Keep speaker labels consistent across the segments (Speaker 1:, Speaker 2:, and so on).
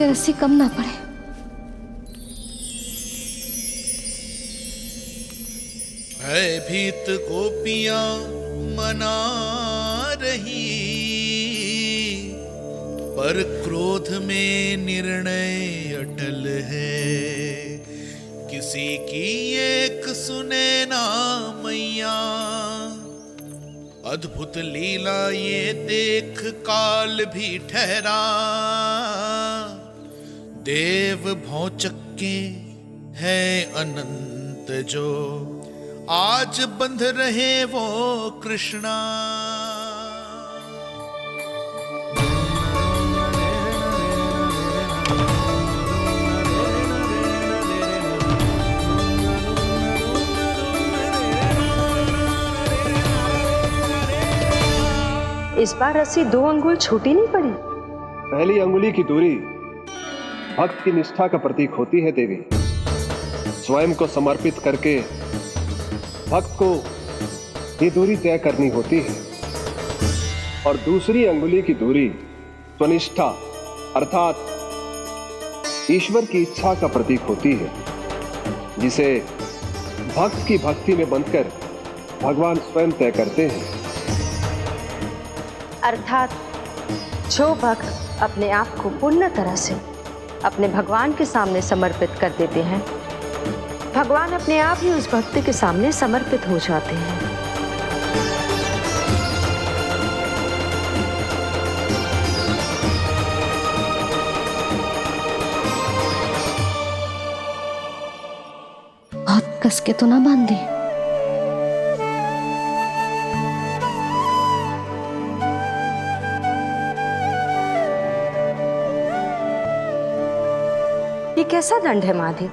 Speaker 1: रस्सी कम ना पड़े।
Speaker 2: भयभीत गोपियां मना रही, पर क्रोध में निर्णय अटल है। किसी की एक सुने ना मैया, अद्भुत लीला ये देख काल भी ठहरा। देव भौचक्के है अनंत जो, आज बंध रहे वो कृष्णा।
Speaker 3: इस बार रस्सी 2 अंगुल छोटी नहीं पड़ी।
Speaker 4: पहली अंगुली की दूरी भक्त की निष्ठा का प्रतीक होती है देवी। स्वयं को समर्पित करके भक्त को ये दूरी तय करनी होती है। और दूसरी अंगुली की दूरी स्वनिष्ठा अर्थात ईश्वर की इच्छा का प्रतीक होती है, जिसे भक्त की भक्ति में बंधकर भगवान स्वयं तय करते हैं।
Speaker 3: अर्थात जो भक्त अपने आप को पूर्ण तरह से अपने भगवान के सामने समर्पित कर देते हैं, भगवान अपने आप ही उस भक्त के सामने समर्पित हो जाते हैं।
Speaker 1: बहुत कस के तो ना बांधी।
Speaker 3: ये कैसा दंड है माधे?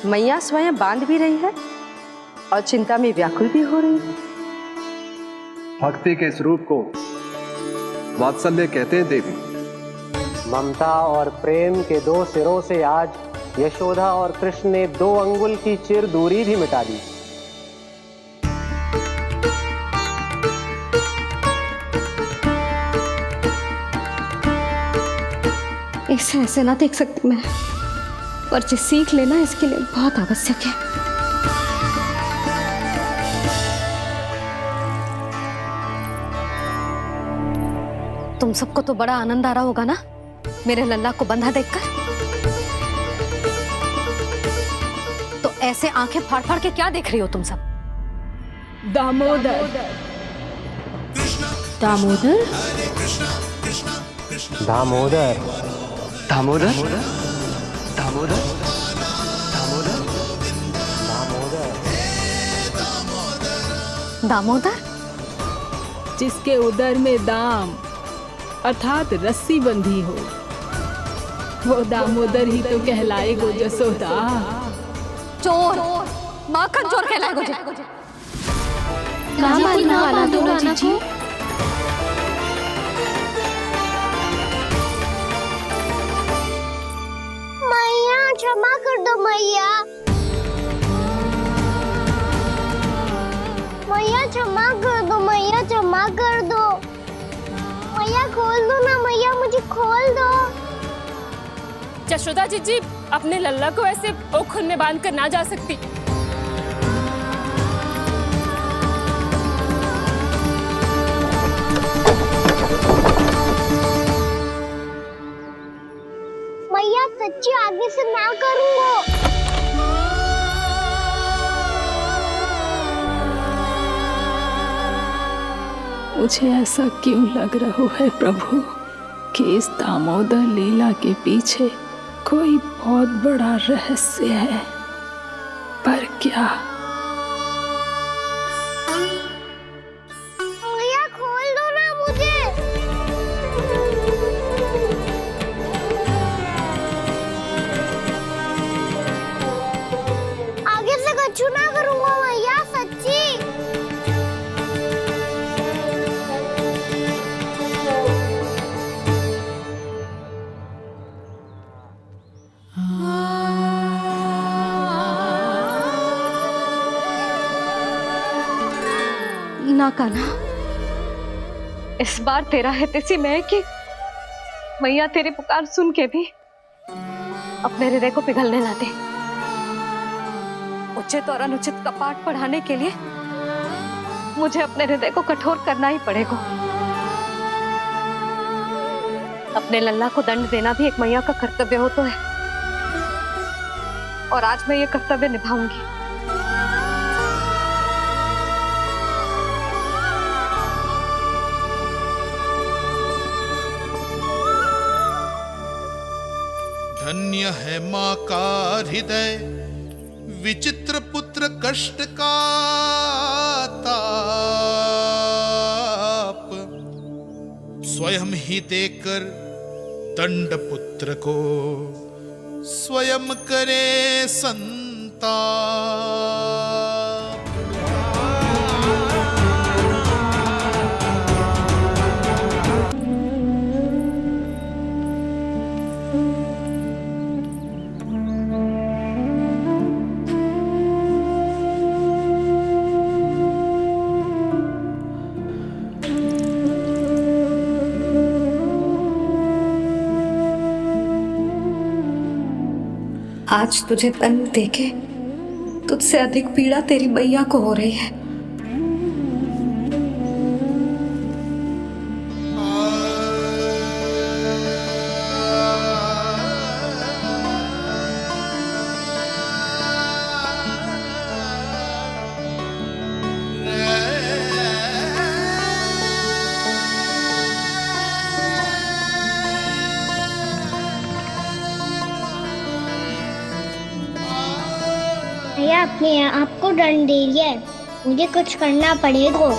Speaker 3: मैया स्वयं बांध भी रही है और चिंता में व्याकुल भी हो रही है।
Speaker 4: भक्ति के स्वरूप को वात्सल्य कहते हैं देवी।
Speaker 5: ममता और प्रेम के 2 सिरों से आज यशोदा और कृष्ण ने 2 अंगुल की चिर दूरी भी मिटा दी।
Speaker 1: इसे ऐसे ना देख सकती मैं, पर जो सीख लेना इसके लिए बहुत आवश्यक है। तुम सबको तो बड़ा आनंद आ रहा होगा ना मेरे लल्ला को बंधा देखकर। तो ऐसे आंखें फाड़ फाड़ के क्या देख रही हो तुम सब?
Speaker 6: दामोदर दामोदर
Speaker 5: दामोदर
Speaker 7: दामोदर दामोदर दामोदर
Speaker 1: दामोदर,
Speaker 6: जिसके उदर में दाम अर्थात रस्सी बंधी हो, वो दामोदर ही तो कहलाएगो जसोदा।
Speaker 1: चोर, माखन चोर कहलाएगो जे।
Speaker 6: ना मालना वाला दोनों चीची।
Speaker 8: मैया क्षमा कर दो मैया। मैया क्षमा कर दो, मैया क्षमा कर दो। मैया खोल दो ना मैया, मुझे खोल दो।
Speaker 9: जशोदा जीजी अपने लल्ला को ऐसे ओखुन में बांध कर ना जा सकती।
Speaker 8: मैया सच्ची आगे से ना करूंगा।
Speaker 6: मुझे ऐसा क्यों लग रहा है प्रभु कि इस दामोदर लीला के पीछे कोई बहुत बड़ा रहस्य है, पर क्या?
Speaker 8: मैया खोल दो ना मुझे। आगे से कछु ना करूंगा मैया, सच्ची।
Speaker 1: ना कान्हा, इस बार तेरा है तेसी मैं कि मैया तेरी पुकार सुन के भी अपने हृदय को पिघलने ना दे। उचित और अनुचित का पाठ पढ़ाने के लिए मुझे अपने हृदय को कठोर करना ही पड़ेगा। अपने लल्ला को दंड देना भी एक मैया का कर्तव्य हो तो है, और आज मैं ये कर्तव्य निभाऊंगी।
Speaker 2: धन्य है माँ का हृदय, विचित्र पुत्र कष्ट का ताप, स्वयं ही देकर दंड पुत्र को स्वयं करे संताप।
Speaker 1: आज तुझे दंड देके तुझसे अधिक पीड़ा तेरी मैया को हो रही है।
Speaker 8: भैया अपने आप को दंड दे दिया है, मुझे कुछ करना पड़ेगा।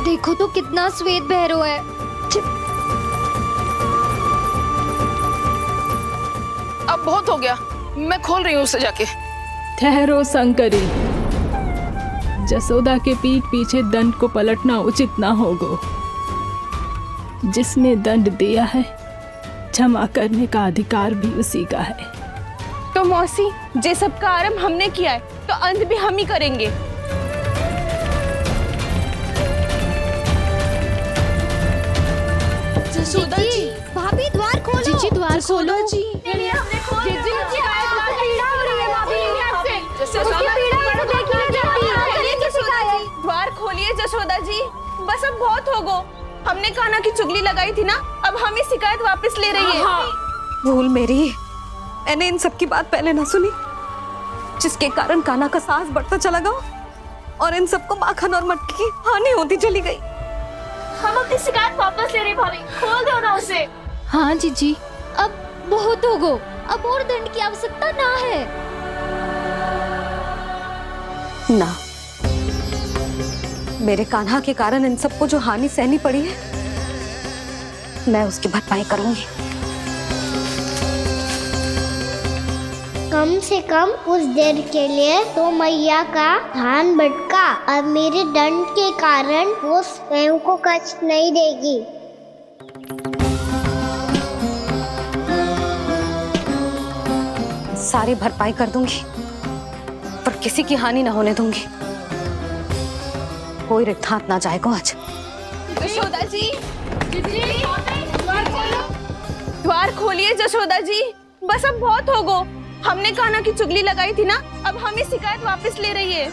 Speaker 1: देखो तो कितना श्वेत भैरव है।
Speaker 10: अब बहुत हो गया, मैं खोल रही हूँ उसे जाके।
Speaker 6: ठहरो शंकरी, जसोदा के पीठ पीछे दंड को पलटना उचित ना होगा। जिसने दंड दिया है क्षमा करने का अधिकार भी उसी का है।
Speaker 10: तो मौसी, जे सब का आरंभ हमने किया है तो अंत भी हम ही करेंगे।
Speaker 1: जसोदा जी, भाभी द्वार खोलो। जीजी द्वार खोलो। जी
Speaker 10: द्वार खोलिए जसोदा जी, बस अब बहुत हो गो। हमने कान्हा की चुगली लगाई थी ना, अब हम ही शिकायत वापस ले रही है।
Speaker 1: भूल मेरी, मैंने इन सब की बात पहले ना सुनी, जिसके कारण कान्हा का साहस बढ़ता चला गया और इन सबको माखन और मटकी की हानि होती चली गई।
Speaker 9: हम अपनी शिकायत वापस ले रहे भाभी, खोल दो ना उसे।
Speaker 1: हाँ जीजी, अब बहुत हो गो, अब और दंड की आवश्यकता ना है। ना, मेरे कान्हा के कारण इन सबको जो हानि सहनी पड़ी है, मैं उसकी भरपाई करूंगी।
Speaker 8: कम से कम उस देर के लिए तो मैया का ध्यान भटका, अब मेरे दंड के कारण वो स्वयं को कष्ट नहीं देगी।
Speaker 1: सारी भरपाई कर दूंगी, पर किसी की हानि न होने दूंगी। कोई रिक्त हाथ ना जाएगा आज।
Speaker 10: जशोदा जी, द्वार खोलिए जशोदा जी, बस अब बहुत हो गो। हमने कान्हा की चुगली लगाई थी ना, अब हम ही शिकायत वापस ले रही है।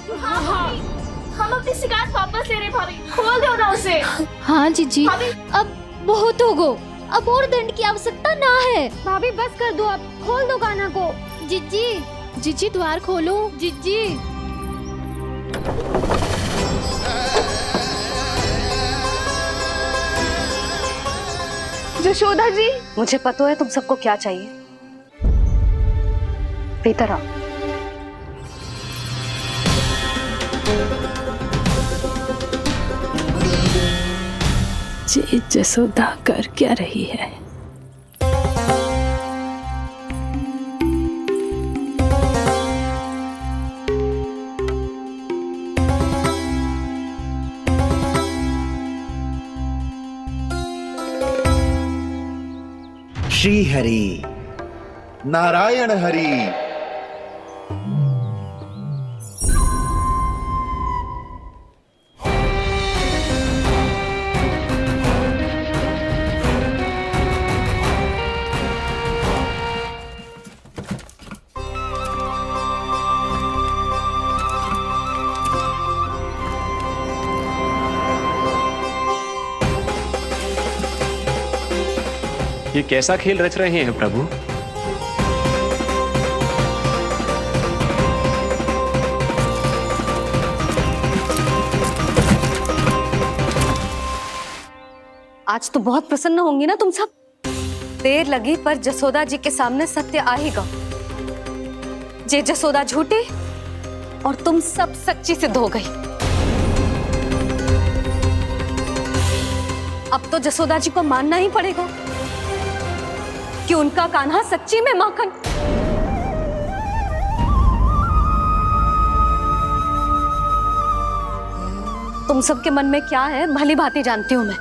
Speaker 9: हम अपनी शिकायत वापस ले रहे भाभी, खोल दो ना उसे।
Speaker 1: हाँ जीजी, अब बहुत हो गो, अब और दंड की आवश्यकता ना है।
Speaker 8: भाभी बस कर दो, अब खोल दो कान्हा को।
Speaker 1: जीजी, जीजी द्वार खोलो। जीजी,
Speaker 10: जशोदा जी,
Speaker 1: मुझे पता है तुम सबको क्या चाहिए। भीतर आओ।
Speaker 6: जे जसोदा कर क्या रही है?
Speaker 11: श्री हरि, नारायण हरि।
Speaker 12: ये कैसा खेल रच रहे हैं प्रभु?
Speaker 1: आज तो बहुत प्रसन्न होंगी ना तुम सब। देर लगी पर जसोदा जी के सामने सत्य आएगा। जे जसोदा झूठी और तुम सब सच्ची सिद्ध हो गई। अब तो जसोदा जी को मानना ही पड़ेगा कि उनका कान्हा सच्ची में माखन। तुम सबके मन में क्या है भली भांति जानती हूं मैं।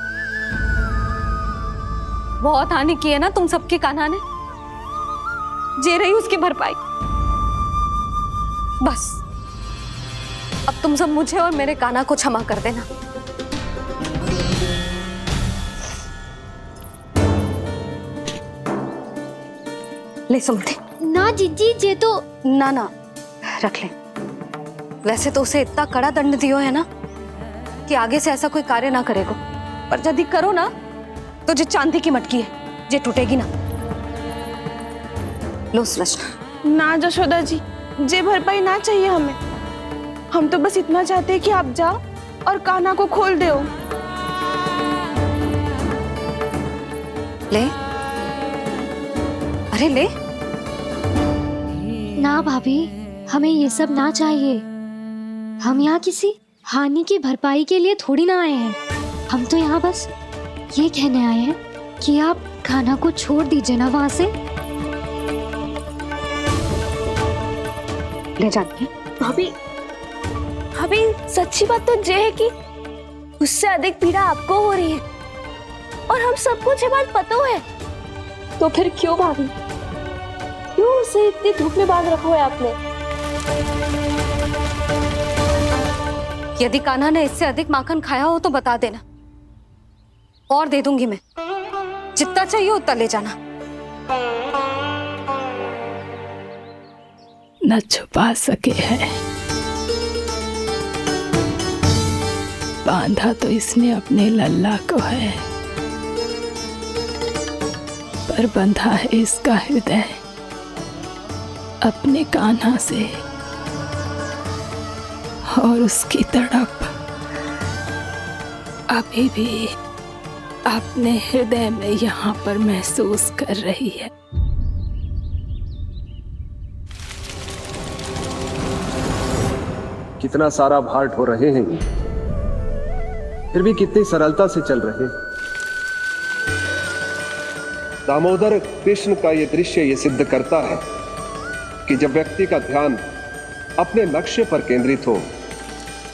Speaker 1: बहुत हानि की है ना तुम सबके कान्हा ने, जे रही उसकी भरपाई। बस अब तुम सब मुझे और मेरे कान्हा को क्षमा कर देना। ले सुमति।
Speaker 8: ना जीजी जे तो
Speaker 1: ना ना रख ले। वैसे तो उसे इतना कड़ा दंड दियो है ना कि आगे से ऐसा कोई कार्य ना करेगा, पर यदि करो ना तो जे चांदी की मटकी है जे टूटेगी ना। लो सुलक्षणा।
Speaker 10: ना जशोदा जी, जे भरपाई ना चाहिए हमें। हम तो बस इतना चाहते हैं कि आप जाओ और कान्हा को खोल दो।
Speaker 1: ले, अरे ले।
Speaker 8: ना भाभी, हमें ये सब ना चाहिए। हम यहाँ किसी हानि की भरपाई के लिए थोड़ी ना आए हैं। हम तो यहाँ बस ये कहने आए हैं कि आप खाना को छोड़ दीजिए ना वहां से।
Speaker 1: ले जानिए।
Speaker 10: भाभी, भाभी सच्ची बात तो ये है कि उससे अधिक पीड़ा आपको हो रही है और हम सबको ये बात पता है। तो फिर क्यों भाभी, क्यों उसे इतनी धूप में बांध रखा है आपने?
Speaker 1: यदि कान्हा ने इससे अधिक माखन खाया हो तो बता देना, और दे दूंगी मैं। जितना चाहिए उतना ले जाना।
Speaker 6: न छुपा सके है, बांधा तो इसने अपने लल्ला को है, पर बंधा है इसका हृदय अपने कान्हा से। और उसकी तड़प अभी भी अपने हृदय में यहाँ पर महसूस कर रही है।
Speaker 4: कितना सारा भार ढो रहे हैं, फिर भी कितनी सरलता से चल रहे हैं। दामोदर कृष्ण का यह दृश्य ये सिद्ध करता है कि जब व्यक्ति का ध्यान अपने लक्ष्य पर केंद्रित हो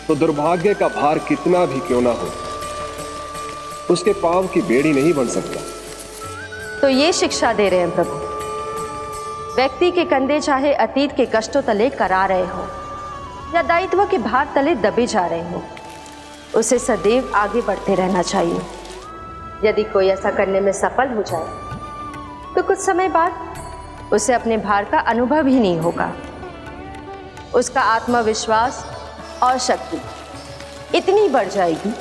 Speaker 4: तो दुर्भाग्य का भार कितना भी क्यों ना हो, उसके पांव की बेड़ी नहीं बन सकता।
Speaker 3: तो ये शिक्षा दे रहे हैं प्रभु, व्यक्ति के कंधे चाहे अतीत के कष्टों तले करा रहे हो या दायित्व के भार तले दबे जा रहे हो, उसे सदैव आगे बढ़ते रहना चाहिए। यदि कोई ऐसा करने में सफल हो जाए तो कुछ समय बाद उसे अपने भार का अनुभव ही नहीं होगा। उसका आत्मविश्वास और शक्ति इतनी बढ़ जाएगी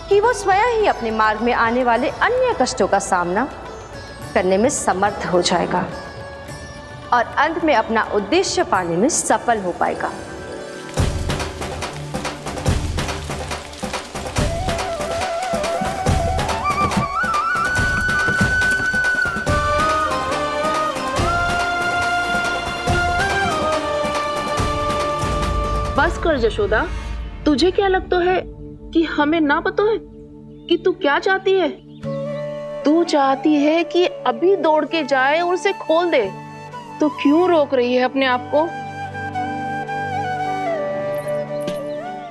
Speaker 3: कि वो स्वयं ही अपने मार्ग में आने वाले अन्य कष्टों का सामना करने में समर्थ हो जाएगा और अंत में अपना उद्देश्य पाने में सफल हो पाएगा।
Speaker 10: बस कर जशोदा, तुझे क्या लगता है कि हमें ना पता है कि तू क्या चाहती है? तू चाहती है कि अभी दौड़ के जाए और उसे खोल दे, तो क्यों रोक रही है अपने आप को?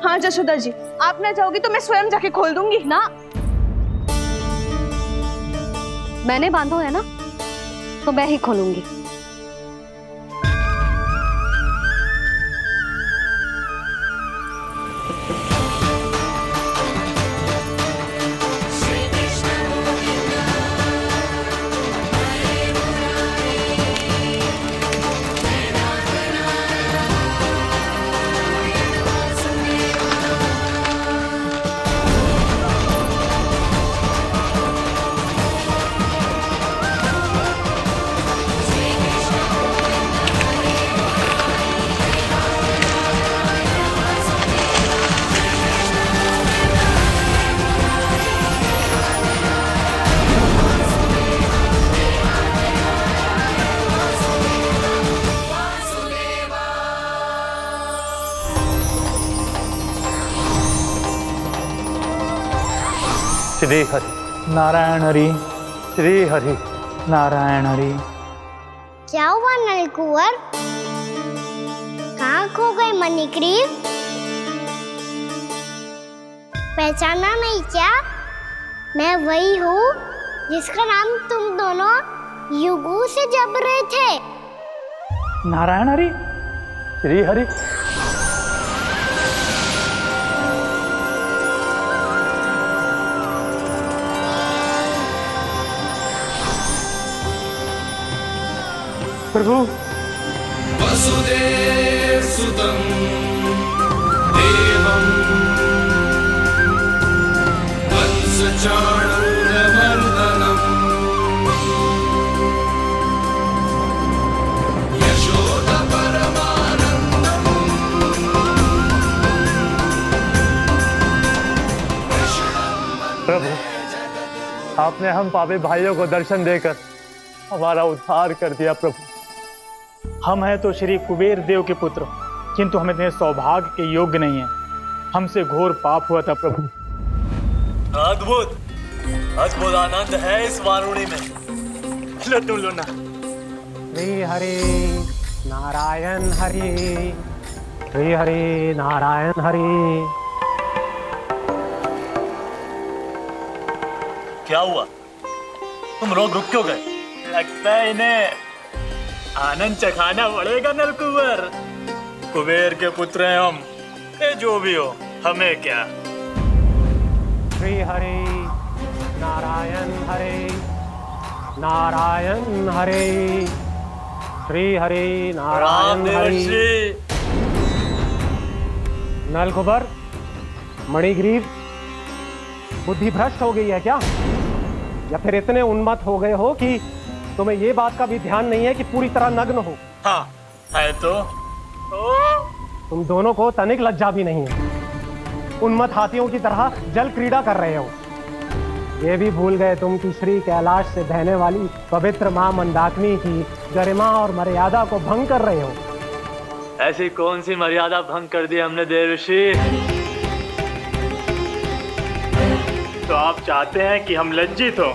Speaker 10: हाँ जशोदा जी, आप ना जाओगी तो मैं स्वयं जाके खोल दूंगी।
Speaker 1: ना, मैंने बांधो है ना, तो मैं ही खोलूंगी।
Speaker 13: श्री हरि नारायण हरि, श्री हरि नारायण हरि।
Speaker 14: क्या हुआ नलकुंवर? कहाँ खो गए मणिग्रीव? पहचाना नहीं क्या? मैं वही हूँ जिसका नाम तुम दोनों युगों से जप रहे थे।
Speaker 13: नारायण हरि, श्री हरि। प्रभु
Speaker 2: वसुदेव सुतं देवं वत्सचाणूरमर्दनम् यशोदा परमानन्दम्
Speaker 13: प्रभु, आपने हम पापी भाइयों को दर्शन देकर हमारा उद्धार कर दिया। प्रभु, हम हैं तो श्री कुबेर देव के पुत्र, किंतु हम इतने सौभाग्य के योग्य नहीं हैं। हमसे घोर पाप हुआ था प्रभु।
Speaker 15: अद्भुत अद्भुत आनंद है इस वारुणी में। लो तुम लो ना।
Speaker 5: श्री हरि नारायण हरि, श्री हरि नारायण हरि।
Speaker 15: क्या हुआ? तुम लोग रुक क्यों गए? लगता है इन्हें आनंद चखाना पड़ेगा नलकुंवर। कुबेर के पुत्र हैं हम, ये जो भी हो हमें क्या।
Speaker 5: श्री हरि नारायण हरि, नारायण हरि, श्री हरि नारायण हरि। नलकुबर, मणिग्रीव, बुद्धि भ्रष्ट हो गई है क्या? या फिर इतने उन्मत्त हो गए हो कि तुम्हें ये बात का भी ध्यान नहीं है कि पूरी तरह नग्न हो?
Speaker 15: हाँ है तो
Speaker 5: तुम दोनों को तनिक लज्जा भी नहीं है। उन्मत्त हाथियों की तरह जल क्रीड़ा कर रहे हो। ये भी भूल गए तुम कि श्री कैलाश से बहने वाली पवित्र मां मंदाकिनी की गरिमा और मर्यादा को भंग कर रहे हो।
Speaker 15: ऐसी कौन सी मर्यादा भंग कर दी हमने देवर्षि?
Speaker 13: तो आप चाहते हैं कि हम लज्जित हो,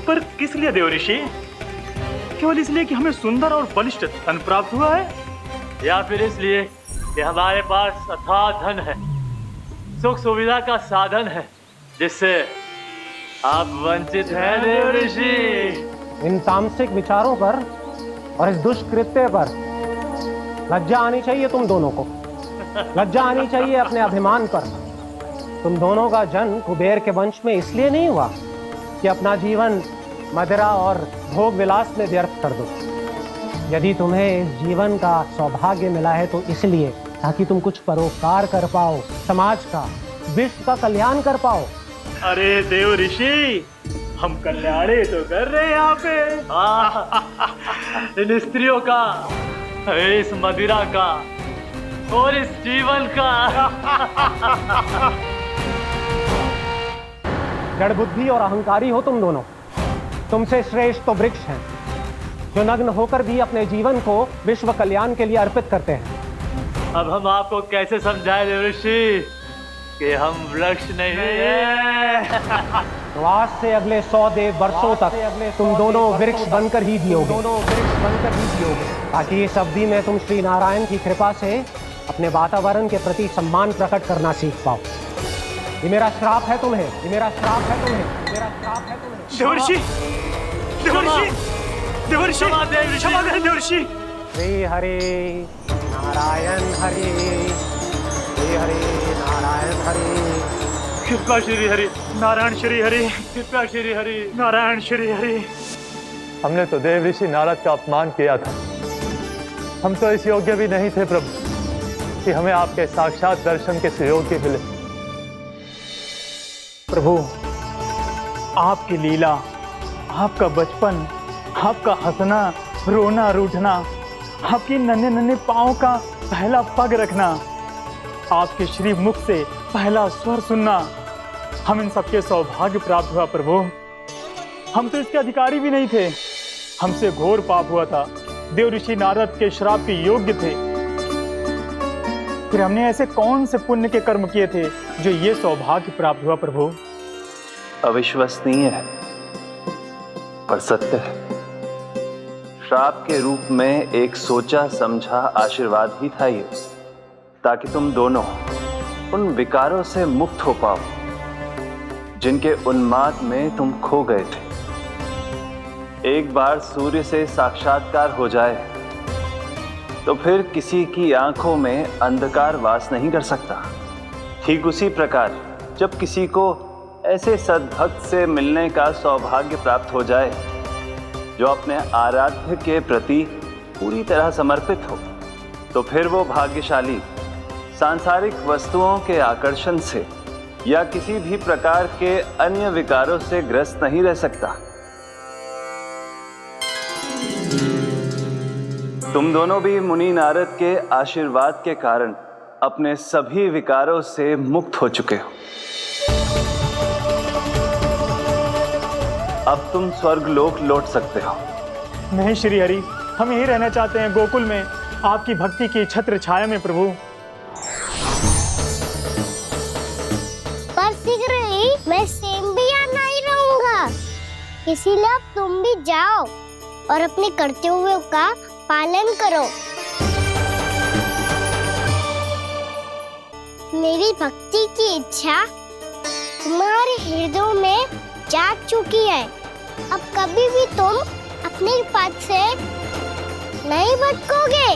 Speaker 13: पर किस लिए देवऋषि? केवल इसलिए कि हमें सुंदर और बलिष्ठ धन प्राप्त हुआ है,
Speaker 15: या फिर इसलिए कि हमारे पास अथाह धन है, सुख सुविधा का साधन है, जिससे आप वंचित हैं देवर्षि?
Speaker 5: इन तामसिक विचारों पर और इस दुष्कृत्य पर लज्जा आनी चाहिए तुम दोनों को। लज्जा आनी चाहिए अपने अभिमान पर। तुम दोनों का जन्म कुबेर के वंश में इसलिए नहीं हुआ कि अपना जीवन मदिरा और भोग विलास में व्यर्थ कर दो। यदि तुम्हें इस जीवन का सौभाग्य मिला है तो इसलिए ताकि तुम कुछ परोपकार कर पाओ, समाज का, विश्व का कल्याण कर पाओ।
Speaker 13: अरे देवऋषि, हम कल्याणी तो कर रहे हैं यहाँ पे।
Speaker 15: इन स्त्रियों का, इस मदिरा का और इस जीवन का।
Speaker 5: जड़ बुद्धि और अहंकारी हो तुम दोनों। तुमसे श्रेष्ठ तो वृक्ष हैं, जो नग्न होकर भी अपने जीवन को विश्व कल्याण के लिए अर्पित करते हैं।
Speaker 15: अब हम आपको कैसे समझाएं देवर्षि कि हम वृक्ष नहीं हैं?
Speaker 5: तो आज से अगले 100 देव वर्षों तक तुम दोनों वृक्ष बनकर ही जियोगे, ताकि इस अवधि में तुम श्री नारायण की कृपा से अपने वातावरण के प्रति सम्मान प्रकट करना सीख पाओ। ये मेरा श्राप है तुम्हें, ये मेरा श्राप है तुम्हें, मेरा श्राप है तुम्हें।
Speaker 13: देवर्षि, देवर्षि,
Speaker 15: देवर्षि क्षमा करें देवर्षि।
Speaker 5: श्री हरि नारायण हरि, श्री हरि नारायण हरि,
Speaker 15: कृपा श्री हरि नारायण श्री हरि, कृपा श्री हरि नारायण श्री हरि।
Speaker 13: हमने तो देव ऋषि नारद का अपमान किया था। हम तो इस योग्य भी नहीं थे प्रभु कि हमें आपके साक्षात दर्शन के सुयोग्य मिले।
Speaker 15: प्रभु, आपकी लीला, आपका बचपन, आपका हंसना, रोना, रूठना, आपकी नन्हे नन्हे पाँव का पहला पग रखना, आपके श्री मुख से पहला स्वर सुनना, हम इन सबके सौभाग्य प्राप्त हुआ प्रभु। हम तो इसके अधिकारी भी नहीं थे। हमसे घोर पाप हुआ था, देव ऋषि नारद के श्राप के योग्य थे। फिर हमने ऐसे कौन से पुण्य के कर्म किए थे जो ये सौभाग्य प्राप्त हुआ प्रभु?
Speaker 16: अविश्वसनीय है पर सत्य है। श्राप के रूप में एक सोचा समझा आशीर्वाद ही था ये, ताकि तुम दोनों उन विकारों से मुक्त हो पाओ जिनके उन्माद में तुम खो गए थे। एक बार सूर्य से साक्षात्कार हो जाए तो फिर किसी की आंखों में अंधकार वास नहीं कर सकता। ठीक उसी प्रकार जब किसी को ऐसे सद्भक्त से मिलने का सौभाग्य प्राप्त हो जाए जो अपने आराध्य के प्रति पूरी तरह समर्पित हो, तो फिर वो भाग्यशाली सांसारिक वस्तुओं के आकर्षण से या किसी भी प्रकार के अन्य विकारों से ग्रस्त नहीं रह सकता। तुम दोनों भी मुनि नारद के आशीर्वाद के कारण अपने सभी विकारों से मुक्त हो चुके हो। अब तुम स्वर्गलोक लौट सकते हो।
Speaker 15: नहीं श्री हरि, हम यहीं रहना चाहते हैं, गोकुल में, आपकी भक्ति की छत्र छाया में प्रभु।
Speaker 14: पर शीघ्र ही मैं सेम्बिया नहीं रहूंगा, इसीलिए अब तुम भी जाओ और अपने कर्तव्यों का पालन करो। मेरी भक्ति की इच्छा तुम्हारे हृदय में जाग चुकी है। अब कभी भी तुम अपने पद से नहीं भटकोगे।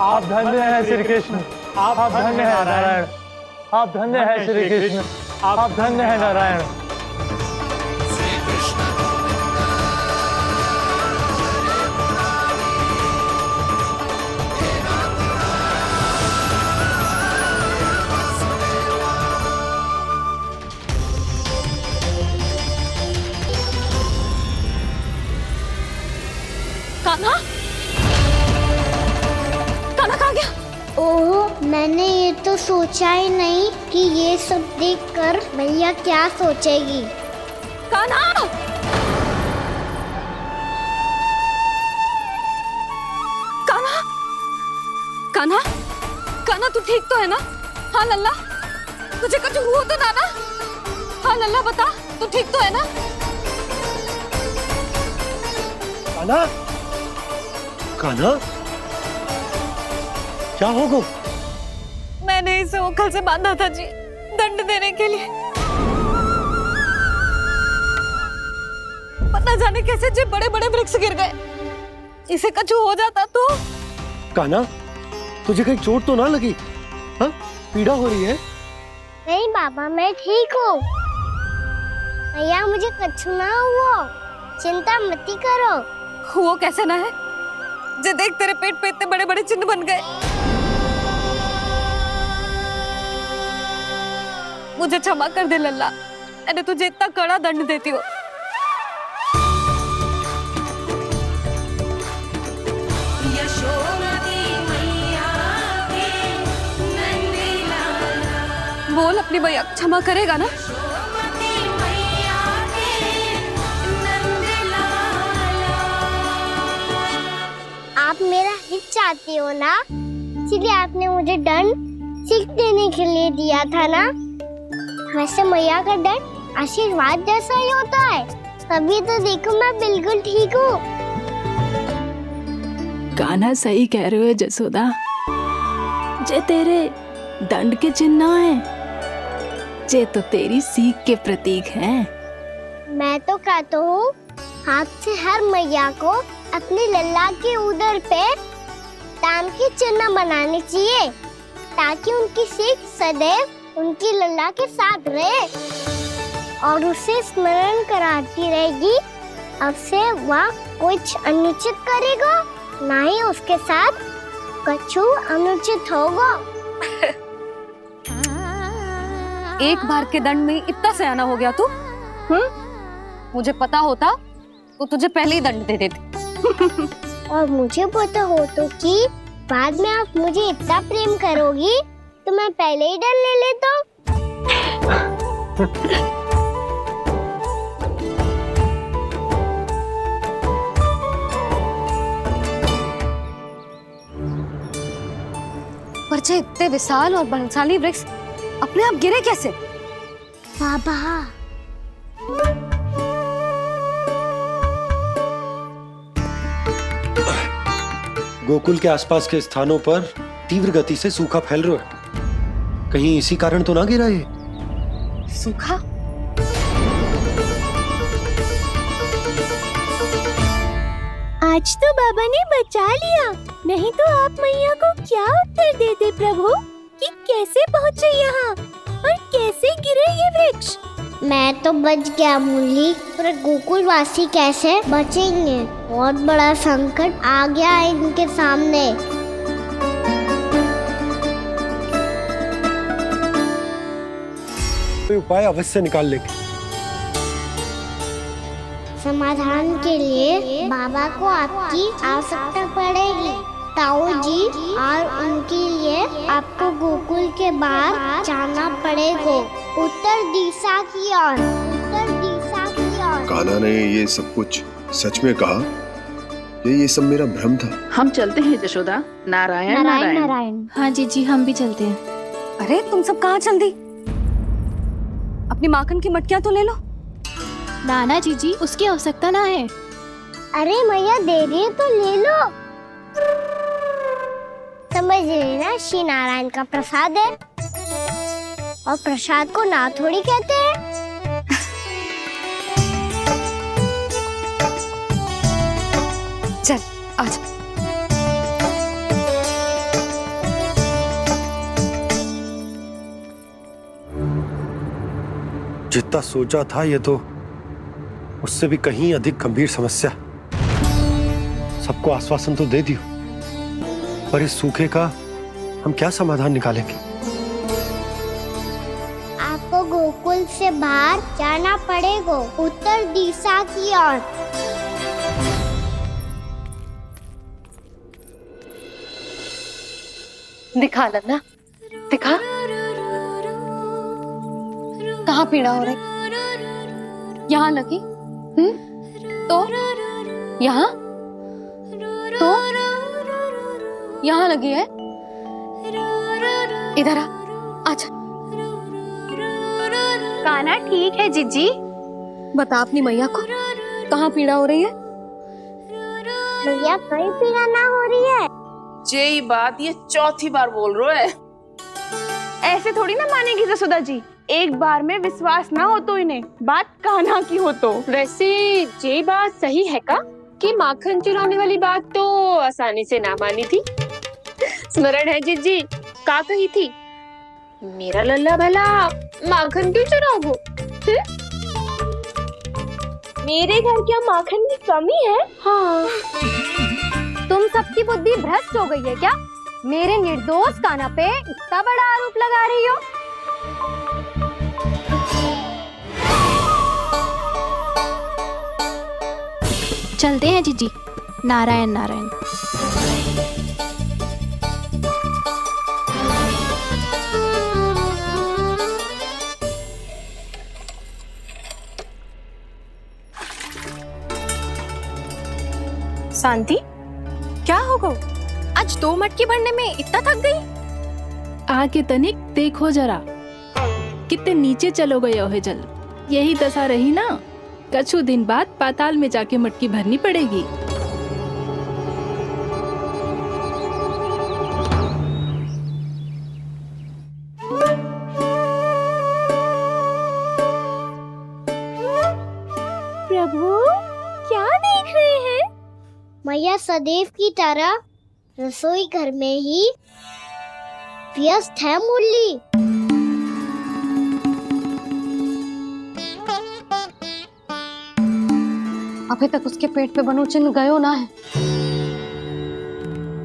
Speaker 13: आप धन्य हैं श्री कृष्ण, आप धन्य हैं नारायण, आप धन्य हैं श्री कृष्ण, आप धन्य हैं नारायण।
Speaker 1: कान्हा? कान्हा कहाँ गया?
Speaker 14: ओह, मैंने ये तो सोचा ही नहीं कि ये सब देखकर भैया क्या सोचेगी।
Speaker 1: कान्हा! कान्हा! कान्हा! कान्हा तू ठीक तो है ना? हाँ लल्ला, तुझे कुछ हुआ तो ना? हाँ लल्ला बता, तू ठीक तो है ना?
Speaker 17: कान्हा, कान्हा, क्या होगा?
Speaker 1: मैंने इसे ओखल से बांधा था जी, दंड देने के लिए। पता जाने कैसे जो बड़े बड़े वृक्ष गिर गए। इसे कुछ हो जाता तो?
Speaker 17: कान्हा, तुझे कहीं चोट तो ना लगी? हाँ, पीड़ा हो रही है?
Speaker 14: नहीं बाबा, मैं ठीक हूँ। भैया मुझे कुछ ना हुआ, चिंता मत करो।
Speaker 1: वो कैसे ना है? जे देख तेरे पेट पे इतने बड़े बड़े चिन्ह बन गए। मुझे क्षमा कर दे लल्ला, मैंने तुझे इतना कड़ा दंड देती हो। बोल अपनी भैया क्षमा करेगा ना?
Speaker 14: आप मेरा हित चाहते हो ना, इसलिए आपने मुझे दंड सीख देने के लिए दिया था ना। वैसे मैया का दंड आशीर्वाद जैसा ही होता है, तभी तो देखो मैं बिल्कुल ठीक हूँ।
Speaker 6: कान्हा सही कह रहे हो जसोदा, जे तेरे दंड के चिन्ह है, जे तो तेरी सीख के प्रतीक हैं।
Speaker 14: मैं तो कहता हूँ, हाथ से हर मैया को अपनी लल्ला के उदर पे ताम की चिन्ह बनानी चाहिए ताकि उनकी सीख सदैव उनकी लल्ला के साथ रहे और उसे स्मरण कराती रहेगी। अब से वह कुछ अनुचित करेगा, ना ही उसके साथ कछु अनुचित होगा।
Speaker 1: एक बार के दंड में इतना सयाना हो गया तू? मुझे पता होता तो तुझे पहले ही दंड दे देती।
Speaker 14: और मुझे पता हो तो कि बाद में आप मुझे इतना प्रेम करोगी तो मैं पहले ही दंड ले लेता।
Speaker 1: पर जे इतने विशाल और बलशाली वृक्ष अपने आप गिरे कैसे?
Speaker 14: बाबा,
Speaker 17: गोकुल के आसपास के स्थानों पर तीव्र गति से सूखा फैल रहा है। कहीं इसी कारण तो ना गिरा ये?
Speaker 1: सूखा?
Speaker 14: आज तो बाबा ने बचा लिया, नहीं तो आप मैया को क्या उत्तर देते प्रभु कि कैसे पहुँचे यहाँ और कैसे गिरे ये वृक्ष? मैं तो बच गया मूली, पर गोकुल वासी कैसे बचेंगे? बहुत बड़ा संकट आ गया है इनके सामने।
Speaker 17: कोई उपाय अवश्य निकाल लेंगे।
Speaker 14: समाधान के लिए बाबा को आपकी आवश्यकता पड़ेगी। ताऊ जी और उनके लिए आपको गोकुल के बाहर जाना पड़ेगा, उत्तर दिशा की ओर। उत्तर दिशा की ओर।
Speaker 4: कान्हा ने ये सब कुछ सच में कहा? ये सब मेरा भ्रम था?
Speaker 18: हम चलते हैं जशोदा। नारायण नारायण नारायण।
Speaker 8: हाँ जीजी, हम भी चलते हैं।
Speaker 1: अरे तुम सब कहाँ चल दी? अपनी माखन की मटकियाँ तो ले लो।
Speaker 8: नाना जीजी, उसकी आवश्यकता ना है।
Speaker 14: अरे मैया दे रही है तो ले लो। समझ लेना, श्री नारायण का प्रसाद है और प्रसाद को ना थोड़ी कहते हैं।
Speaker 1: चल आजा।
Speaker 17: जितना सोचा था ये तो उससे भी कहीं अधिक गंभीर समस्या। सबको आश्वासन तो दे दियो, पर इस सूखे का हम क्या समाधान निकालेंगे?
Speaker 14: आपको गोकुल से बाहर जाना पड़ेगा, उत्तर दिशा की ओर।
Speaker 1: दिखा लल्ला, दिखा। कहाँ पीड़ा हो रही? यहाँ लगी? तो यहाँ? तो यहाँ लगी है? इधर आ, आजा।
Speaker 10: कान्हा ठीक है जीजी।
Speaker 1: बता अपनी मैया को कहाँ पीड़ा हो रही है?
Speaker 14: मैया कहीं पीड़ा ना हो रही है।
Speaker 18: ये बात ये चौथी बार बोल रहे है।
Speaker 10: ऐसे थोड़ी ना मानेगी जसोदा जी। एक बार में विश्वास ना हो तो इन्हें, बात कान्हा की हो तो।
Speaker 9: वैसे ये बात सही है का कि माखन चुराने वाली बात तो आसानी से ना मानी थी। स्मरण है जीजी का कही थी, मेरा लल्ला भला माखन क्यों चुराओगे?
Speaker 10: मेरे घर क्या माखन की कमी है?
Speaker 1: हाँ। तुम सबकी बुद्धि भ्रष्ट हो गई है क्या? मेरे निर्दोष कान्हा पे इतना बड़ा आरोप लगा रही हो?
Speaker 8: चलते हैं जीजी। नारायण नारायण।
Speaker 10: शांति, क्या हो गो? आज 2 मटकी भरने में इतना थक गई?
Speaker 6: आके तनिक देखो जरा, कितने नीचे चलो गए हो जल। यही दशा रही ना, कछु दिन बाद पाताल में जाके मटकी भरनी पड़ेगी।
Speaker 14: प्रभु क्या देख रहे हैं? मैया सदैव की तरह रसोई घर में ही व्यस्त है मुरली।
Speaker 1: अभी तक उसके पेट पे बनो चिन्ह गयो ना है।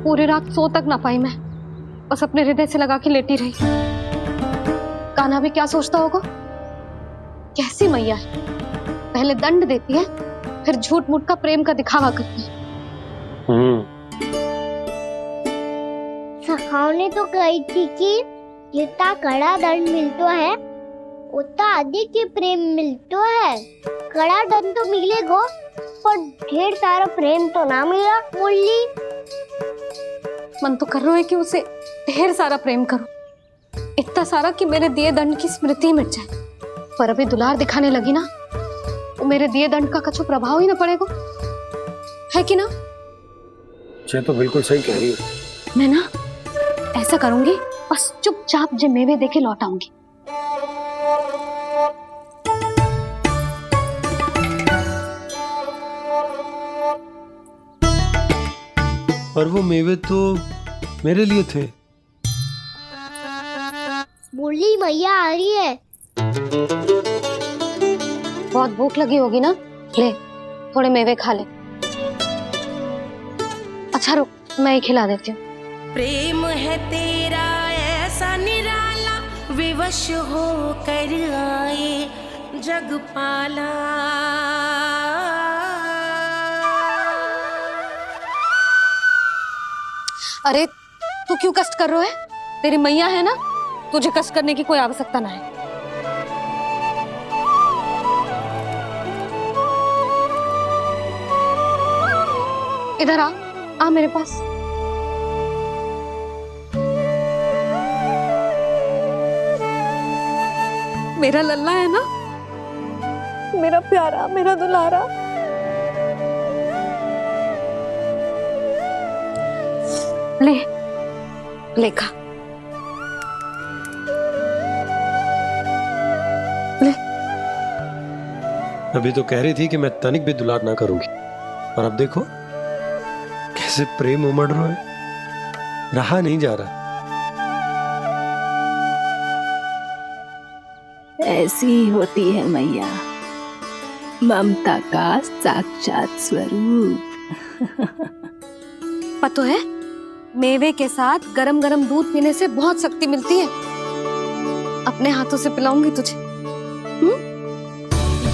Speaker 1: पूरी रात सो तक ना पाई मैं, बस अपने हृदय से लगा के लेटी रही। कान्हा भी क्या सोचता होगा, कैसी मैया है, पहले दंड देती है फिर झूठ मूठ का प्रेम का दिखावा करती है।
Speaker 14: सखाओ ने तो कही थी कि जितना कड़ा दंड मिलता है उतना अधिक ही प्रेम मिलता है। कड़ा दंड तो मिलेगा पर ढेर सारा प्रेम तो ना मिला मुरली।
Speaker 1: मन तो कर रहा है कि उसे ढेर सारा प्रेम करो, इतना सारा कि मेरे दिए दंड की स्मृति मिट जाए। पर अभी दुलार दिखाने लगी ना, वो मेरे दिए दंड का कछु प्रभाव ही ना पड़ेगा, है कि ना?
Speaker 17: ये तो बिल्कुल सही कह रही हो।
Speaker 1: मैं ना ऐसा करूंगी, बस चुपचाप जे मेवे देखे लौट आऊंगी।
Speaker 17: पर वो मेवे तो मेरे लिए थे।
Speaker 14: मुरली मैया आ रही है।
Speaker 1: बहुत भूख लगी होगी ना, ले थोड़े मेवे खा ले। अच्छा रुक, मैं ही खिला देती हूँ।
Speaker 19: प्रेम है तेरा ऐसा निराला, विवश हो कर आए जग पाला।
Speaker 1: अरे तू क्यों कष्ट कर रहा है? तेरी मैया है ना, तुझे कष्ट करने की कोई आवश्यकता ना है। इधर आ मेरे पास। मेरा लल्ला है ना, मेरा प्यारा, मेरा दुलारा। ले ले खा, ले।
Speaker 17: अभी तो कह रही थी कि मैं तनिक भी दुलार ना करूंगी, और अब देखो कैसे प्रेम उमड़ रहा है, रहा नहीं जा रहा।
Speaker 6: ऐसी ही होती है मैया, ममता का साक्षात स्वरूप।
Speaker 1: पता है, मेवे के साथ गरम गरम दूध पीने से बहुत शक्ति मिलती है। अपने हाथों से पिलाऊंगी तुझे।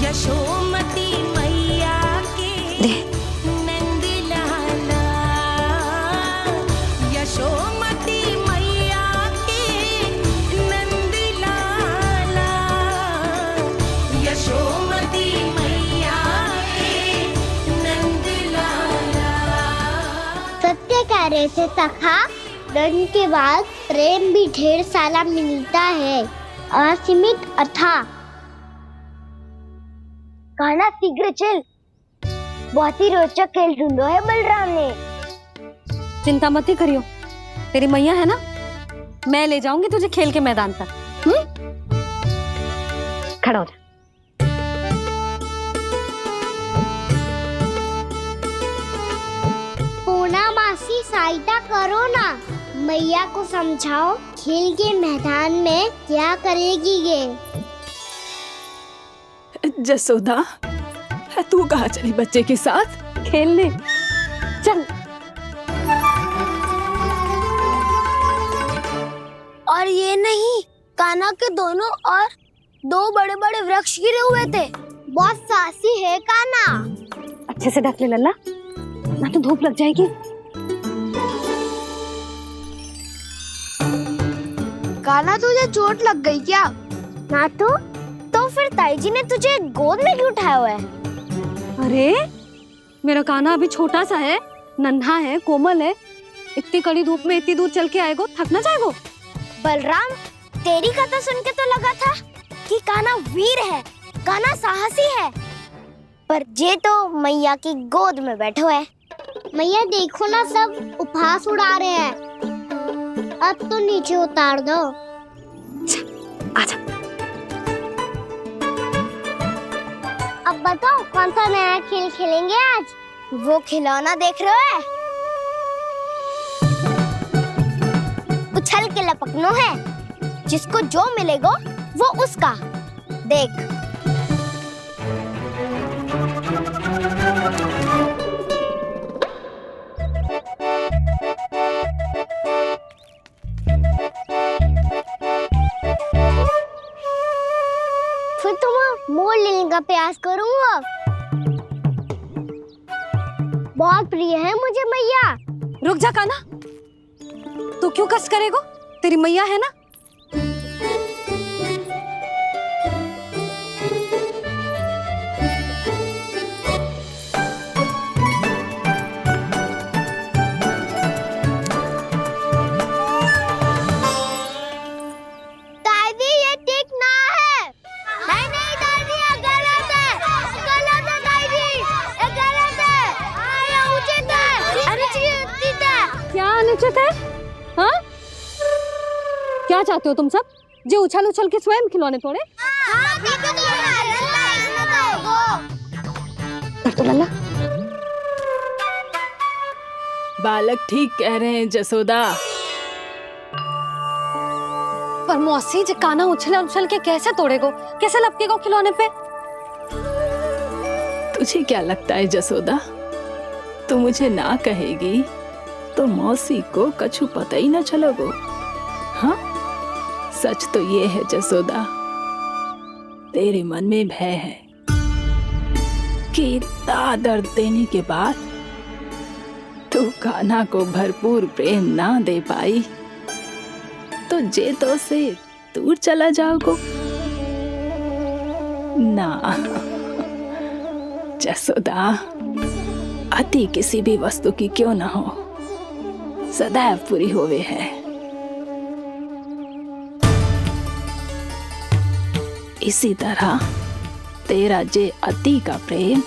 Speaker 19: यशोमती मैया के नंद लाला, यशोमती मैया के नंद लाला, यशोमती मैया के नंद लाला।
Speaker 14: सत्य कह रहे थे सखा, दंड के बाद प्रेम भी ढेर सारा मिलता है, असीमित अथाह। कान्हा शीघ्र चल, बहुत ही रोचक खेल ढूंढो है बलराम ने।
Speaker 1: चिंता मत ही करियो, तेरी मैया है ना, मैं ले जाऊंगी तुझे खेल के मैदान पर। खड़ा हो जा।
Speaker 14: पूना मासी सहायता करो ना, मैया को समझाओ खेल के मैदान में क्या करेगी ये।
Speaker 6: जसोदा, तू कहाँ चली बच्चे के साथ?
Speaker 1: खेलने चल।
Speaker 14: और ये नहीं, कान्हा के दोनों और दो बड़े बड़े वृक्ष गिरे हुए थे। बहुत साहसी है कान्हा।
Speaker 1: अच्छे से ढक ले लल्ला, ना तो धूप लग जाएगी।
Speaker 14: कान्हा तुझे चोट लग गई क्या? ना तो फिर ताई जी ने तुझे गोद में क्यों उठाया हुआ है?
Speaker 1: अरे मेरा कान्हा अभी छोटा सा है, नन्हा है, कोमल है। इतनी कड़ी धूप में इतनी दूर चल के आएगो, थक ना जाएगो।
Speaker 14: बलराम, तेरी कथा सुन के तो लगा था कि कान्हा वीर है, कान्हा साहसी है, पर ये तो मैया की गोद में बैठो है। मैया देखो ना, सब उपहास उड़ा रहे हैं। अब तो नीचे उतार दो।
Speaker 1: आजा।
Speaker 14: अब बताओ कौन सा नया खेल खेलेंगे आज? वो खिलौना देख रहे हो? उछल के लपकनो है, जिसको जो मिलेगा वो उसका। देख। फिर तुम मोड़ लेने का प्रयास करूंगा। बहुत प्रिय है मुझे मैया।
Speaker 1: रुक जा कान्हा, तू क्यों कष्ट करेगो? तेरी मैया है ना।
Speaker 14: दादी ये ठीक ना है। नहीं नहीं दादी ये गलत है। गलत है दादी, ये गलत है। ये उचित है। अनुचित है।
Speaker 1: क्या अनुचित है? हाँ? क्या चाहते हो तुम सब? जो उछल उछल के स्वयं खिलौने तोड़े? तो लल्ला,
Speaker 6: बालक ठीक कह रहे हैं जसोदा।
Speaker 1: पर मौसी जी कान्हा उछल उछल के कैसे तोड़ेगो? कैसे लपकेगो खिलौने पे?
Speaker 6: तुझे क्या लगता है जसोदा, तू मुझे ना कहेगी तो मौसी को कछु पता ही न चलोगो। हाँ, सच तो ये है जसोदा, तेरे मन में भय है कि इतना दर्द देने के बाद तू कान्हा को भरपूर प्रेम ना दे पाई तो जेतो से दूर चला जाओगो ना। जसोदा, अति किसी भी वस्तु की क्यों ना हो, सदैव पूरी होवे है। इसी तरह तेरा जे अति का प्रेम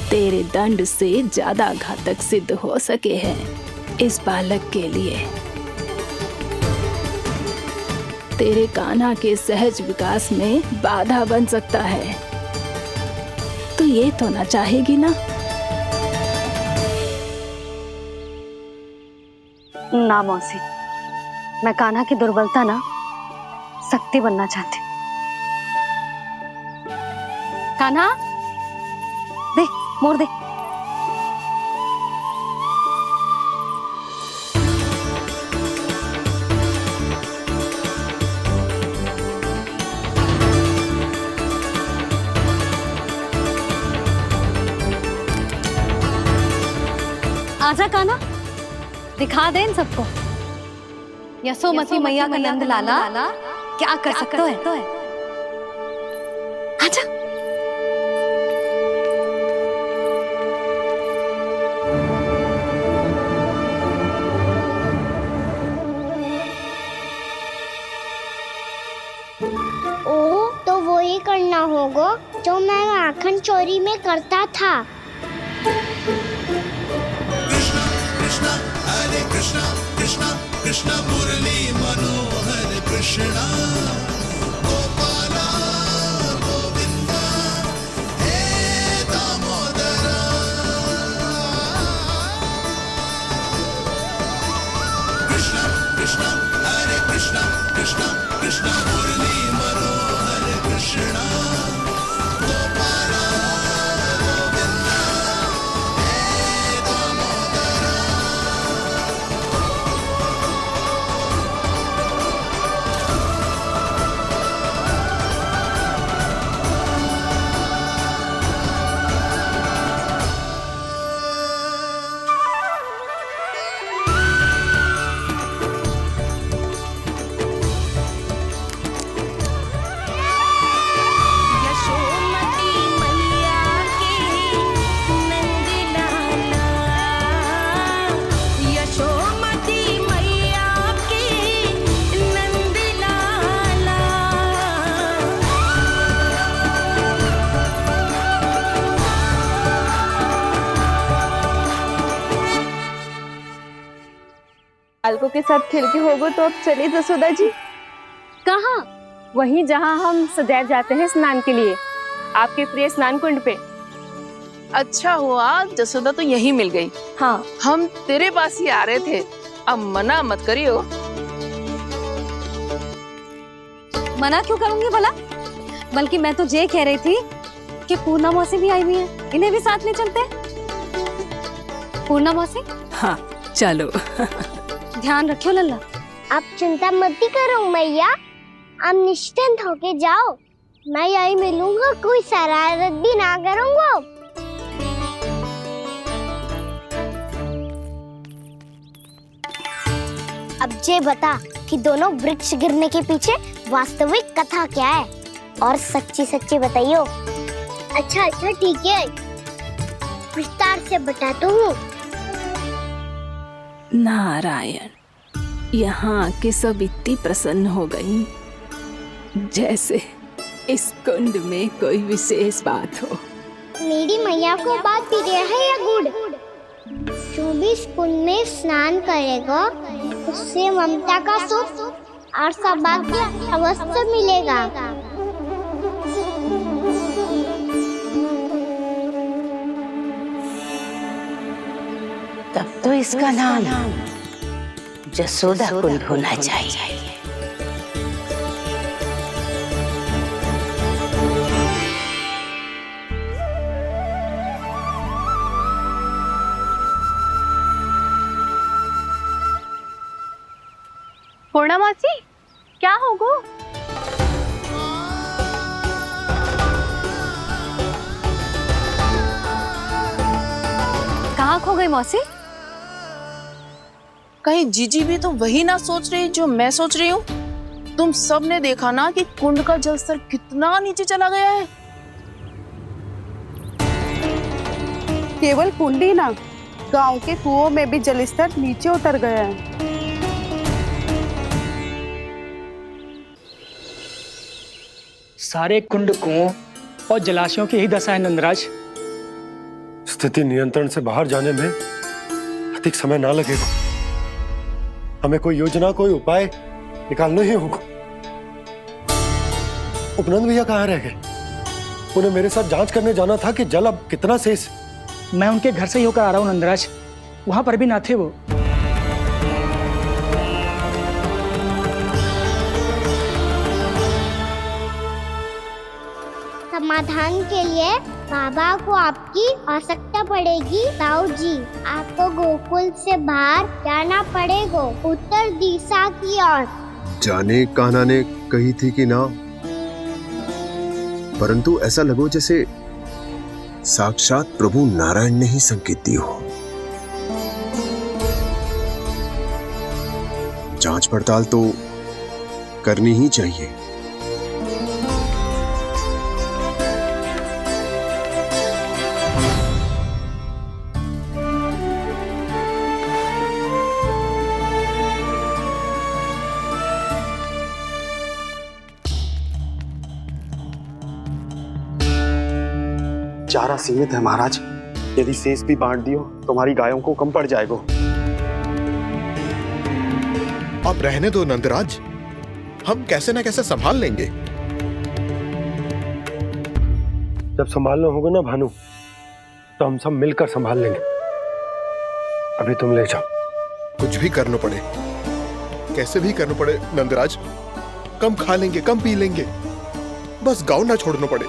Speaker 6: तेरे दंड से ज्यादा घातक सिद्ध हो सके है इस बालक के लिए। तेरे कान्हा के सहज विकास में बाधा बन सकता है। तो ये तो ना चाहेगी ना?
Speaker 1: ना मौसी, मैं कान्हा की दुर्बलता ना शक्ति बनना चाहती। कान्हा, दे मोड़ दे। आजा कान्हा, दिखा दे इन सबको यशोमती मैया का नंद लाला क्या कर सकता है। आजा।
Speaker 14: ओ, तो वो ही करना होगा जो मैं माखन चोरी में करता था।
Speaker 2: कृष्णा हरे कृष्णा कृष्णा कृष्णा मुरली मनोहर कृष्णा गोपाला गोविंदा हे दामोदरा। कृष्णा कृष्णा हरे कृष्णा कृष्णा कृष्णा मुरली मनोहर कृष्णा गोपाला गोविंदा हे दामोदरा।
Speaker 19: यशोमती मैया के नंद लाला, यशोमती मैया के नंद लाला।
Speaker 10: बालकों के साथ खेल के होगो तो अब चलिए जसोदा जी।
Speaker 9: कहाँ? वहीं जहाँ हम सदैव जाते हैं स्नान के लिए, आपके प्रिय स्नान कुंड पे।
Speaker 18: अच्छा हुआ जसोदा तो यही मिल गई।
Speaker 10: हाँ,
Speaker 18: हम तेरे पास ही आ रहे थे, अब मना मत करियो।
Speaker 1: मना क्यों करूंगी भला? बल्कि मैं तो ये कह रही थी कि पूर्णा मौसी भी आई हुई है, इन्हें भी साथ ले चलते हैं। पूर्णा मौसी,
Speaker 6: हाँ चलो।
Speaker 1: ध्यान रखियो लल्ला।
Speaker 14: आप चिंता मत करो मैया, आप निश्चिंत होके जाओ, मैं यही मिलूंगा, कोई शरारत भी ना करूंगा। अब ये बता कि दोनों वृक्ष गिरने के पीछे वास्तविक कथा क्या है, और सच्ची सच्ची बताइयो। अच्छा अच्छा ठीक है, विस्तार से बताता हूँ।
Speaker 6: नारायण, यहाँ के सब इतनी प्रसन्न हो गई जैसे इस कुंड में कोई विशेष बात हो।
Speaker 14: मेरी मैया को बात प्रिय है या गुड़? जो भी इस कुंड में स्नान करेगा उससे ममता का सुख और सौभाग्य अवश्य मिलेगा।
Speaker 20: तब तो इसका नाम जसोदा कुंड होना चाहिए।
Speaker 10: पूर्णा मौसी, क्या होगो?
Speaker 1: कहाँ खो गई मौसी?
Speaker 18: कहीं जीजी भी तो वही ना सोच रही जो मैं सोच रही हूँ? तुम सब ने देखा ना कि कुंड का जलस्तर कितना नीचे चला गया है।
Speaker 21: केवल कुंड ही ना, गांव के कुओं में भी जलस्तर नीचे उतर गया है।
Speaker 22: सारे कुंड, कुओं और जलाशयों की ही दशा है नंदराज।
Speaker 17: स्थिति नियंत्रण से बाहर जाने में अधिक समय ना लगेगा। हमें कोई योजना, कोई उपाय निकालना ही होगा। उपनंद भैया कहाँ रह गए? उन्हें मेरे साथ जांच करने जाना था कि जल अब कितना शेष।
Speaker 22: मैं उनके घर से ही होकर आ रहा हूँ नंदराज, वहां पर भी ना थे वो।
Speaker 14: समाधान के लिए बाबा को आपकी आवश्यकता पड़ेगी। ताऊ जी, आपको गोकुल से बाहर जाना पड़ेगा, उत्तर दिशा की ओर।
Speaker 4: जाने कान्हा ने कही थी कि ना, परंतु ऐसा लगो जैसे साक्षात प्रभु नारायण ने ही संकेत दी हो। जांच पड़ताल तो करनी ही चाहिए।
Speaker 23: चारा सीमित है महाराज, यदि शेष भी बांट दियो तो हमारी गायों को कम पड़ जाएगा।
Speaker 2: अब रहने दो नंदराज, हम कैसे न कैसे संभाल लेंगे।
Speaker 17: जब संभालना होगा ना भानु, तो हम सब मिलकर संभाल लेंगे। अभी तुम ले जाओ।
Speaker 2: कुछ भी करना पड़े, कैसे भी करना पड़े नंदराज, कम खा लेंगे, कम पी लेंगे, बस गाँव ना छोड़ना पड़े।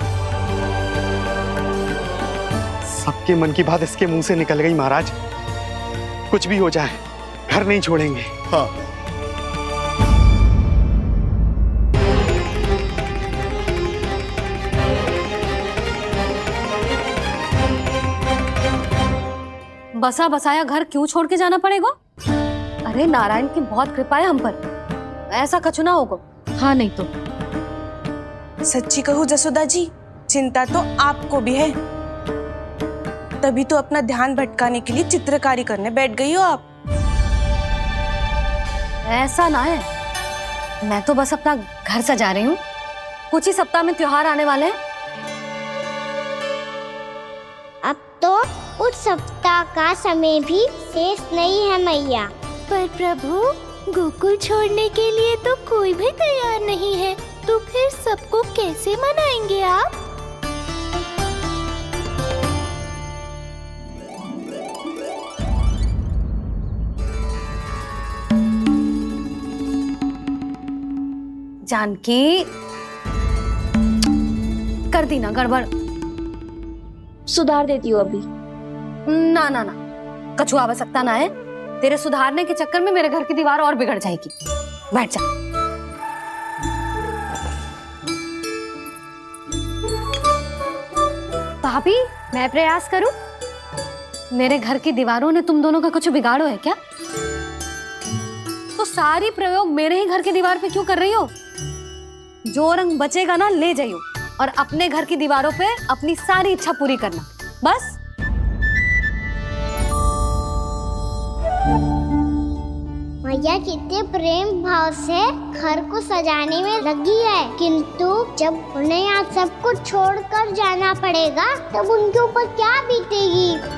Speaker 23: सबके मन की बात इसके मुंह से निकल गई महाराज। कुछ भी हो जाए, घर नहीं छोड़ेंगे।
Speaker 2: हाँ,
Speaker 1: बसा बसाया घर क्यों छोड़ के जाना पड़ेगा? अरे नारायण की बहुत कृपा है हम पर, ऐसा कछु ना होगा। हाँ नहीं तो
Speaker 24: सच्ची कहूँ जसोदा जी, चिंता तो आपको भी है, तभी तो अपना ध्यान भटकाने के लिए चित्रकारी करने बैठ गई हो आप।
Speaker 1: ऐसा ना है, मैं तो बस अपना घर सजा रही हूँ। कुछ ही सप्ताह में त्योहार आने वाले हैं।
Speaker 14: अब तो उस सप्ताह का समय भी शेष नहीं है मैया।
Speaker 8: पर प्रभु, गोकुल छोड़ने के लिए तो कोई भी तैयार नहीं है, तो फिर सबको कैसे मनाएंगे आप?
Speaker 1: जानकी, कर दी ना गड़बड़।
Speaker 10: सुधार देती हूँ अभी।
Speaker 1: ना ना ना, कछु आवश्यकता ना है। तेरे सुधारने के चक्कर में मेरे घर की दीवार और बिगड़ जाएगी। बैठ जा। भाभी, मैं प्रयास करूं? मेरे घर की दीवारों ने तुम दोनों का कुछ बिगाड़ो है क्या? तो सारी प्रयोग मेरे ही घर की दीवार पे क्यों कर रही हो? जो रंग बचेगा ना ले जाइयो, और अपने घर की दीवारों पे अपनी सारी इच्छा पूरी करना, बस।
Speaker 14: मैया कितने प्रेम भाव से घर को सजाने में लगी है, किंतु जब उन्हें यहाँ सब कुछ छोड़कर जाना पड़ेगा तब उनके ऊपर क्या बीतेगी?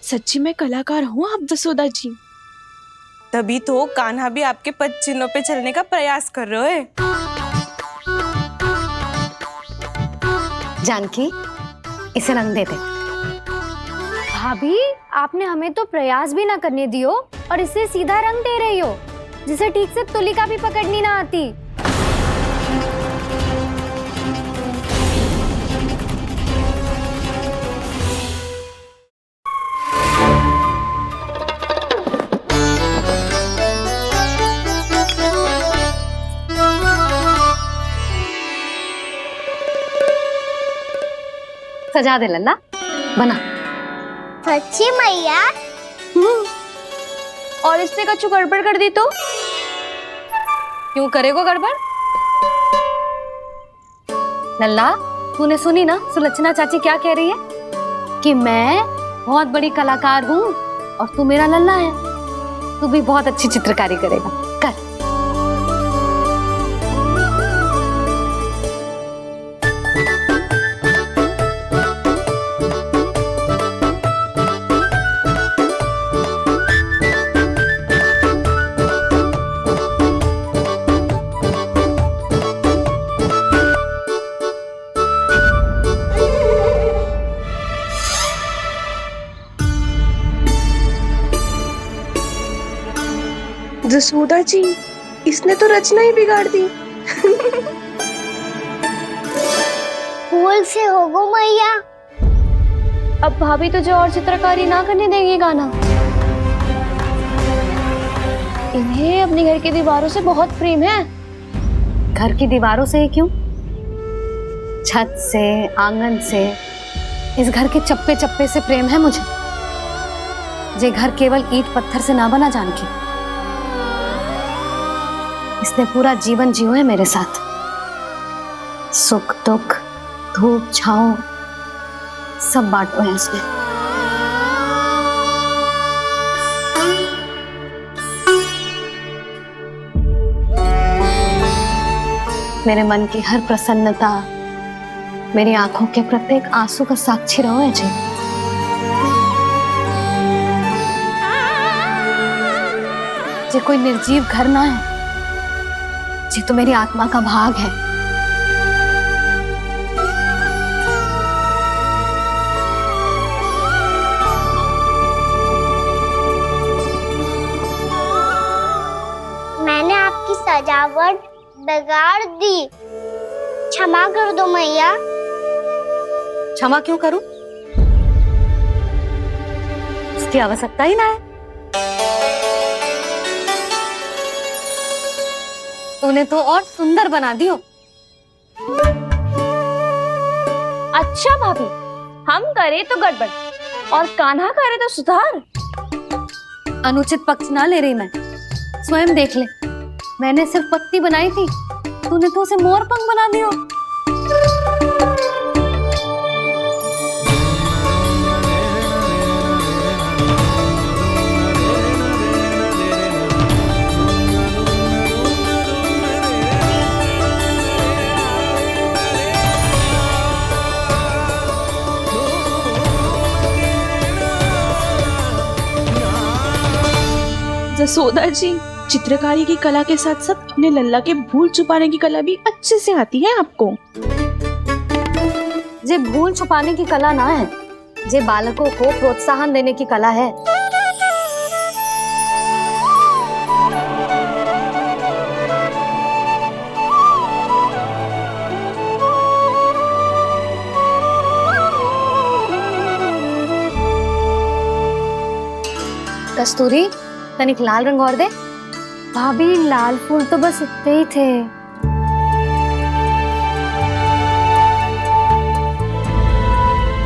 Speaker 18: सच्ची में कलाकार हूँ आप जसोदा जी।
Speaker 24: तभी तो कान्हा भी आपके पद चिन्हों पे चलने का प्रयास कर रहे हैं।
Speaker 1: जानकी, इसे रंग दे दे।
Speaker 8: भाभी, आपने हमें तो प्रयास भी ना करने दियो और इसे सीधा रंग दे रही हो, जिसे ठीक से तुलिका भी पकड़नी ना आती।
Speaker 1: सजा दे लल्ला, बना।
Speaker 14: सच्ची मैया?
Speaker 10: और इसने कछु गड़बड़ कर दी तो?
Speaker 1: क्यों करेगो गड़बड़? लल्ला, तूने सुनी ना सुलक्षणा चाची क्या कह रही है? कि मैं बहुत बड़ी कलाकार हूँ और तू मेरा लल्ला है। तू भी बहुत अच्छी चित्रकारी करेगा, कर।
Speaker 24: जसोदा जी, इसने तो रचना ही बिगाड़ दी।
Speaker 14: फूल से होगो मैया।
Speaker 10: अब भाभी तुझे और चित्रकारी ना करने देंगी गाना। इन्हें अपने घर की दीवारों से बहुत प्रेम है।
Speaker 1: घर की दीवारों से क्यों? छत से, आंगन से, इस घर के चप्पे चप्पे से प्रेम है मुझे। ये घर केवल ईंट पत्थर से ना बना जानकी। इसने पूरा जीवन जियो है मेरे साथ। सुख दुख, धूप छाँव सब बांटो है इसने। मेरे मन की हर प्रसन्नता, मेरी आंखों के प्रत्येक आंसू का साक्षी रहो है जी। ये कोई निर्जीव घर ना है, ये तो मेरी आत्मा का भाग है।
Speaker 14: मैंने आपकी सजावट बिगाड़ दी, क्षमा कर दो मैया।
Speaker 1: क्षमा क्यों करूं? उसकी आवश्यकता ही ना है। तूने तो और सुंदर बना दियो।
Speaker 10: अच्छा भाभी, हम करे तो गड़बड़ और कान्हा करे तो सुधार।
Speaker 1: अनुचित पक्ष ना ले रही मैं, स्वयं देख ले। मैंने सिर्फ पत्ती बनाई थी, तूने तो उसे मोर पंख बना दियो।
Speaker 18: जसोदा जी, चित्रकारी की कला के साथ साथ अपने लल्ला के भूल छुपाने की कला भी अच्छे से आती है आपको।
Speaker 1: जे भूल छुपाने की कला ना है, जे बालकों को प्रोत्साहन देने की कला है। कस्तूरी, तनिक लाल रंग और दे।
Speaker 8: भाभी लाल फूल तो बस इतने ही थे।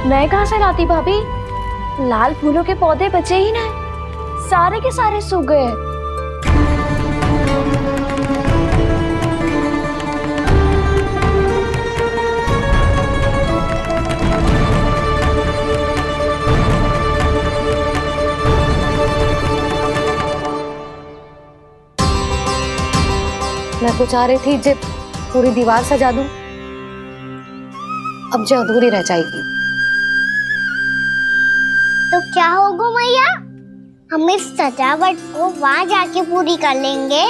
Speaker 10: मैं कहाँ से लाती भाभी? लाल फूलों के पौधे बचे ही नहीं, सारे के सारे सूख गए।
Speaker 1: मैं तो चाह रही थी जे पूरी दीवार सजा दूं, अब जो अधूरी रह जाएगी।
Speaker 14: तो क्या होगा मैया, हम इस सजावट को वहाँ जाके पूरी कर लेंगे,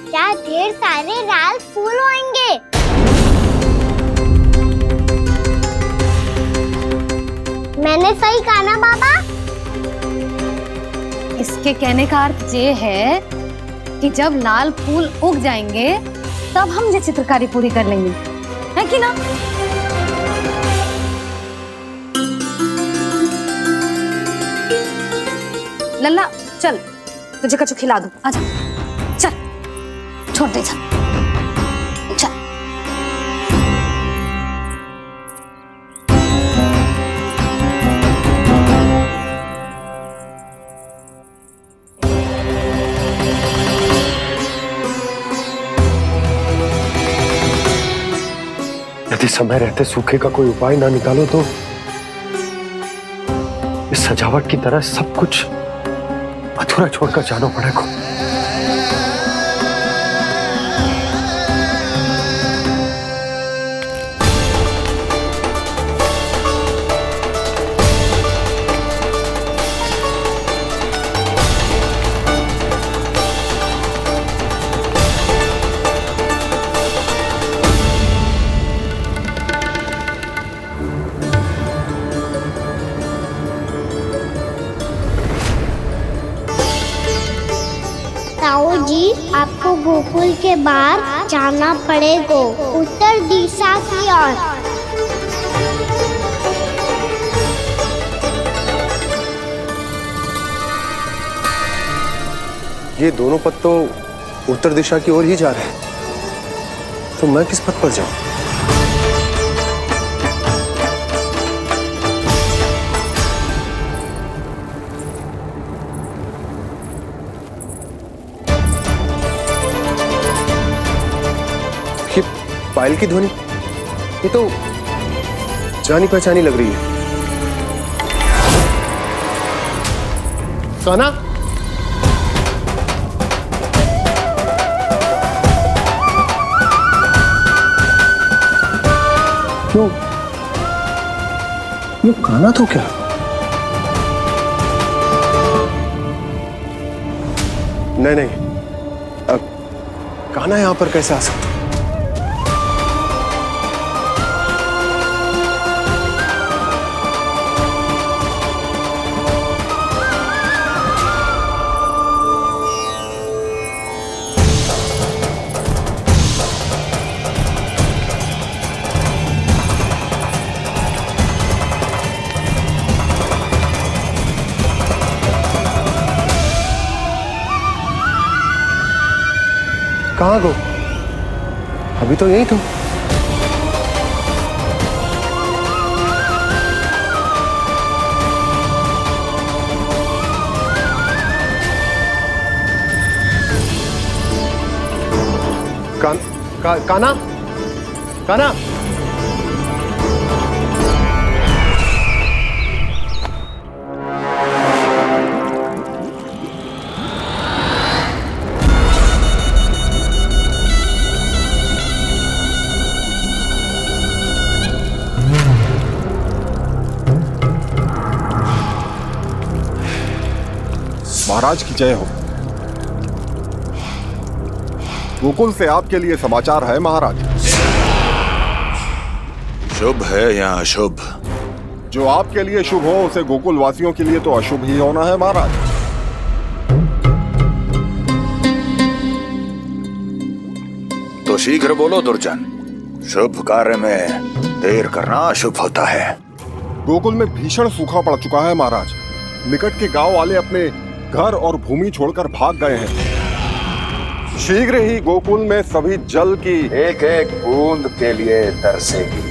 Speaker 14: क्या ढेर सारे लाल फूल होंगे। मैंने सही कहा ना बाबा?
Speaker 1: इसके कहने का अर्थ ये है कि जब लाल फूल उग जाएंगे तब हम ये चित्रकारी पूरी कर लेंगे, है कि ना? लल्ला चल, तुझे कछु खिला दूं, आजा चल, छोड़ दे चल।
Speaker 17: यदि समय रहते सूखे का कोई उपाय ना निकालो तो इस सजावट की तरह सब कुछ अधूरा छोड़कर जाना पड़ेगा।
Speaker 14: ताऊ जी, आपको गोकुल के बाहर जाना पड़ेगा, उत्तर दिशा की ओर।
Speaker 23: ये दोनों पथ तो उत्तर दिशा की ओर ही जा रहे हैं, तो मैं किस पथ पर जाऊं? ये पायल की ध्वनि, ये तो जानी पहचानी लग रही है। कान्हा, क्यों? ये कान्हा तो क्या? नहीं नहीं, अब कान्हा यहां पर कैसे आ सकता? कहाँ गो? अभी तो यही तो। कान्हा, कान्हा,
Speaker 2: महाराज की जय हो।
Speaker 3: गोकुल से आपके लिए समाचार है महाराज।
Speaker 7: शुभ है या अशुभ?
Speaker 3: जो आपके लिए शुभ हो उसे गोकुल वासियों के लिए तो अशुभ ही होना है महाराज।
Speaker 7: तो शीघ्र बोलो दुर्जन, शुभ कार्य में देर करना अशुभ होता है।
Speaker 3: गोकुल में भीषण सूखा पड़ चुका है महाराज। निकट के गांव वाले अपने घर और भूमि छोड़कर भाग गए हैं। शीघ्र ही गोकुल में सभी जल की
Speaker 7: एक एक बूंद के लिए तरसेगी।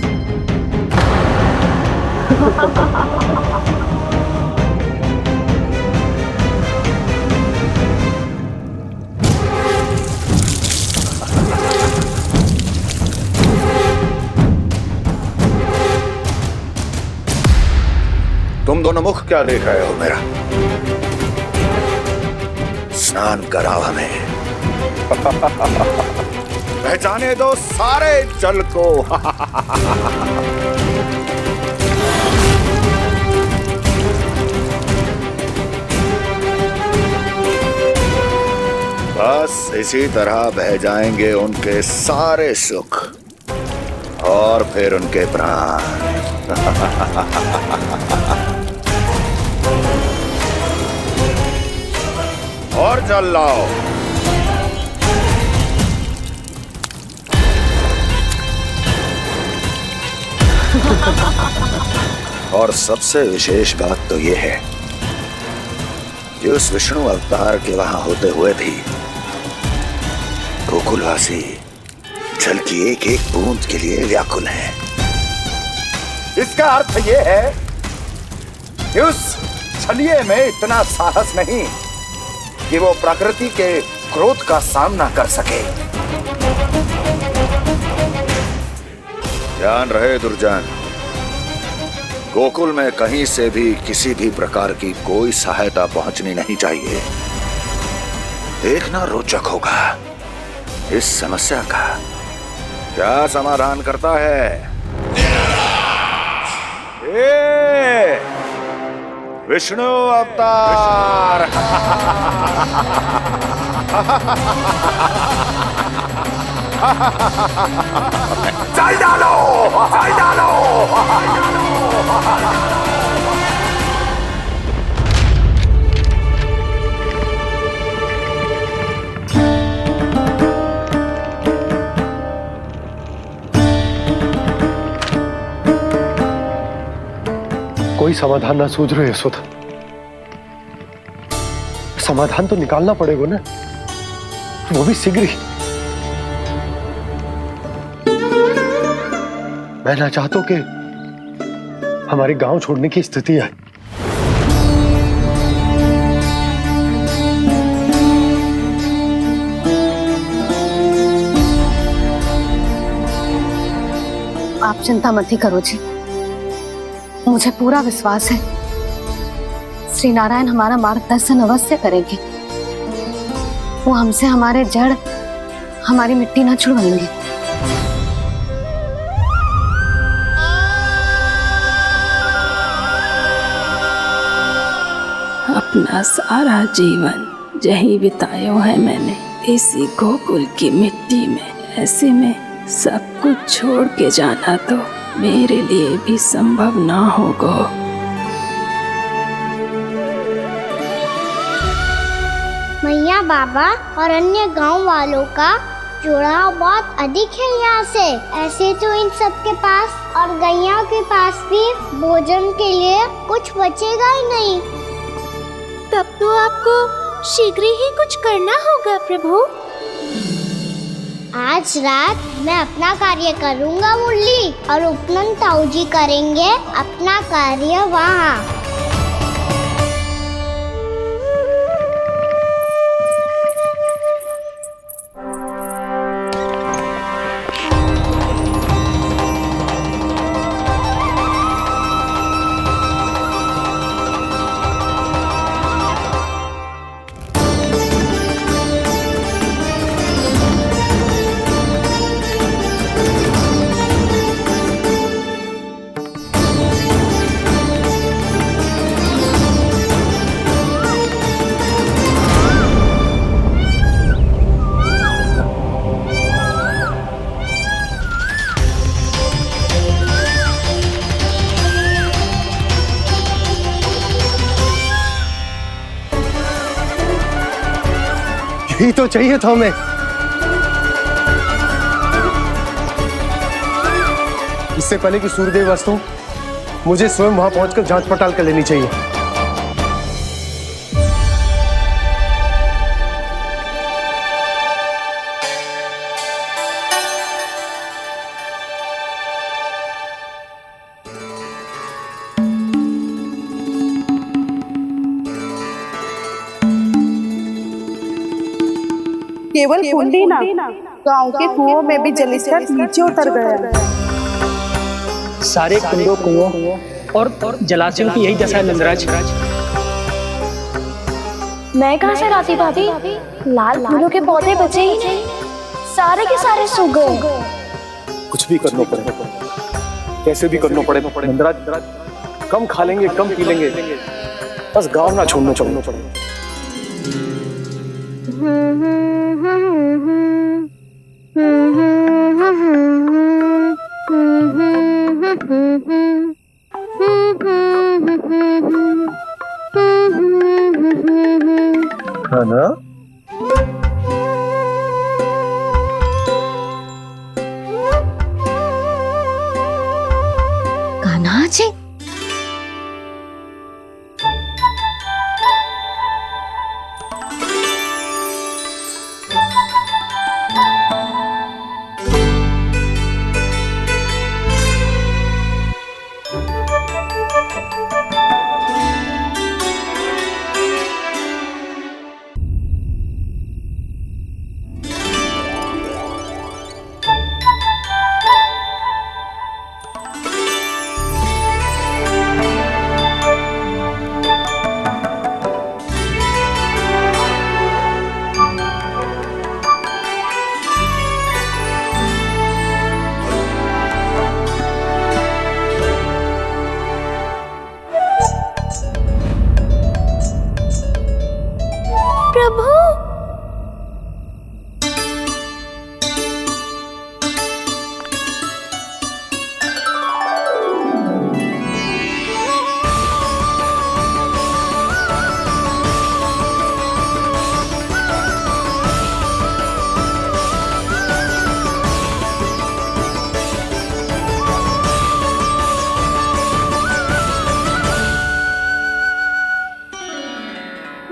Speaker 7: तुम दोनों मुख क्या देख रहे हो मेरा? स्नान कराओ हमें। पहचाने दो सारे जल को। बस इसी तरह बह जाएंगे उनके सारे सुख और फिर उनके प्राण। और जल लाओ। और सबसे विशेष बात तो यह है कि उस विष्णु अवतार के वहां होते हुए भी गोकुलवासी जल की एक एक बूंद के लिए व्याकुल हैं। इसका अर्थ यह है कि उस छलिए में इतना साहस नहीं कि वो प्रकृति के क्रोध का सामना कर सके। ध्यान रहे दुर्जन, गोकुल में कहीं से भी किसी भी प्रकार की कोई सहायता पहुंचनी नहीं चाहिए। देखना रोचक होगा इस समस्या का क्या समाधान करता है। विष्णु अवतार। चल डालो, चल डालो।
Speaker 17: कोई समाधान ना सूझ रहे यशोदा। समाधान तो निकालना पड़ेगा ना, वो भी शीघ्र ही। मैं ना चाहता कि हमारे गांव छोड़ने की स्थिति आए।
Speaker 1: आप चिंता मत ही करो जी, मुझे पूरा विश्वास है श्री नारायण हमारा मार्गदर्शन अवश्य करेंगे। वो हमसे हमारे जड़, हमारी मिट्टी ना छुड़वाएंगे।
Speaker 6: अपना सारा जीवन यही बितायो है मैंने, इसी गोकुल की मिट्टी में। ऐसे में सब कुछ छोड़ के जाना तो मेरे लिए भी संभव ना होगा।
Speaker 14: मैया बाबा और अन्य गांव वालों का जुड़ाव बहुत अधिक है यहाँ से। ऐसे तो इन सब के पास और गैया के पास भी भोजन के लिए कुछ बचेगा ही नहीं।
Speaker 10: तब तो आपको शीघ्र ही कुछ करना होगा प्रभु।
Speaker 14: आज रात मैं अपना कार्य करूँगा मुरली, और उपनंद ताऊ जी करेंगे अपना कार्य वहाँ।
Speaker 17: यही तो चाहिए था हमें। इससे पहले कि सूर्यदेव वस्तु, मुझे स्वयं वहां पहुंचकर जांच पड़ताल कर लेनी चाहिए।
Speaker 21: केवल कुंडी ना, गांव के कुओं में भी जलस्तर नीचे उतर गया।
Speaker 22: सारे कुंडों कुओं और जलाशयों की यही दशा है नंदराज।
Speaker 10: मैं कहाँ से लाती भाभी? लाल फूलों के पौधे बचे ही नहीं, सारे के सारे सूख गए।
Speaker 23: कुछ भी करना पड़े, कैसे भी करना पड़े नंदराज, कम खा लेंगे, कम पी लेंगे, बस गांव ना छोड़ना पड़े। है ना?
Speaker 8: कान्हा जी,
Speaker 10: प्रभु,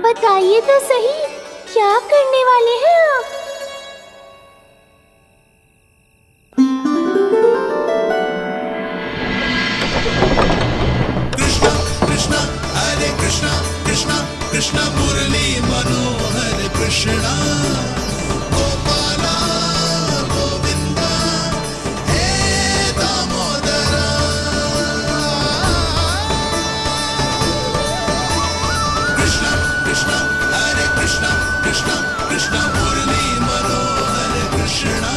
Speaker 14: बताइए तो सही, क्या करने वाले हैं आप?
Speaker 19: कृष्णा हरे कृष्णा कृष्णा कृष्णा मुरली मनोहर कृष्णा गोपाला गोविंदा हे दामोदरा। कृष्णा कृष्णा हरे कृष्णा कृष्णा कृष्णा मुरली मनोहर कृष्णा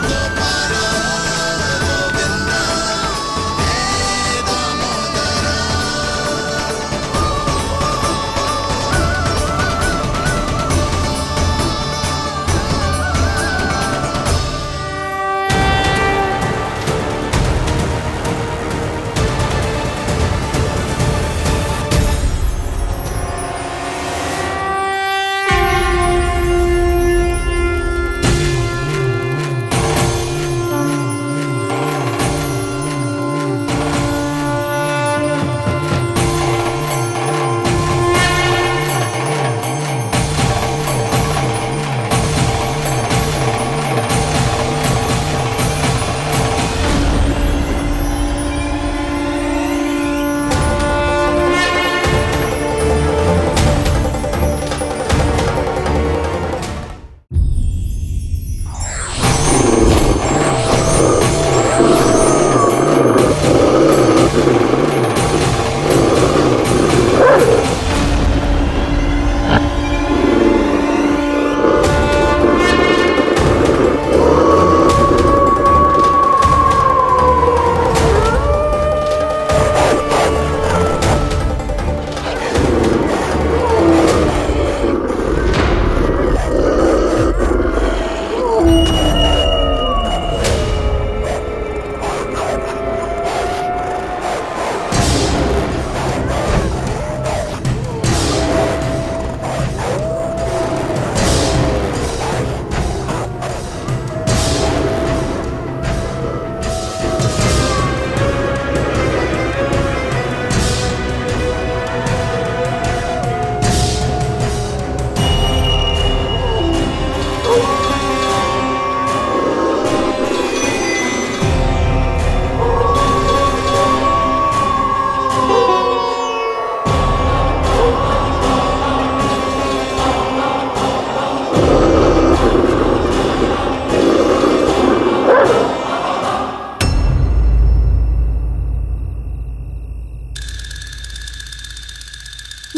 Speaker 19: गोपाला गोविंदा हे दामोदरा।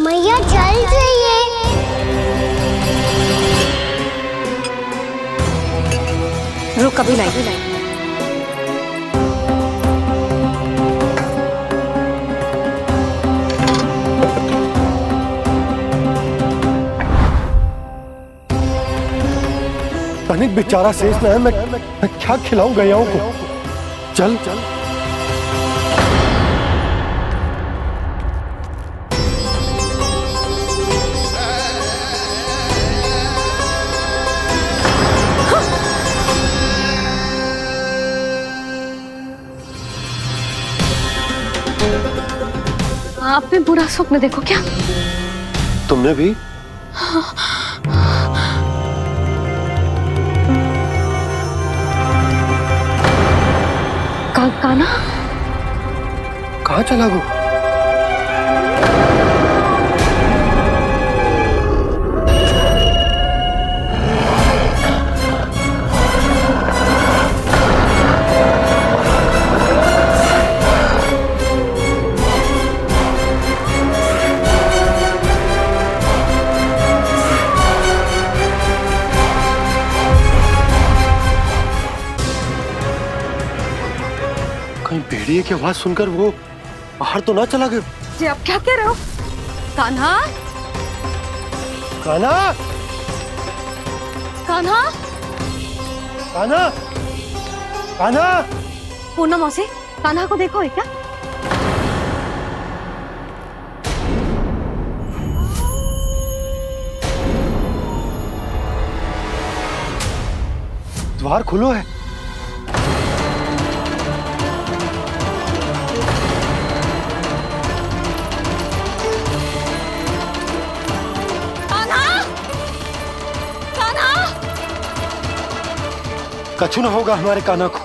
Speaker 14: मैया जल जाइए।
Speaker 1: रुक अभी लाई।
Speaker 17: तनिक बेचारा शेष न है, मैं क्या खिलाऊं गयाओं को। चल चल
Speaker 1: आपने बुरा स्वप्न देखो क्या?
Speaker 17: तुमने भी?
Speaker 1: काना
Speaker 17: कहाँ चला वो? कहीं भेड़िए की आवाज सुनकर वो बाहर तो ना चला गया?
Speaker 1: जी आप क्या कह रहे हो? कान्हा,
Speaker 17: कान्हा,
Speaker 1: कान्हा,
Speaker 17: कान्हा, कान्हा।
Speaker 1: पूनम मौसी, कान्हा को देखो है क्या?
Speaker 17: द्वार खुलो है। कछु ना होगा हमारे कान्हा को।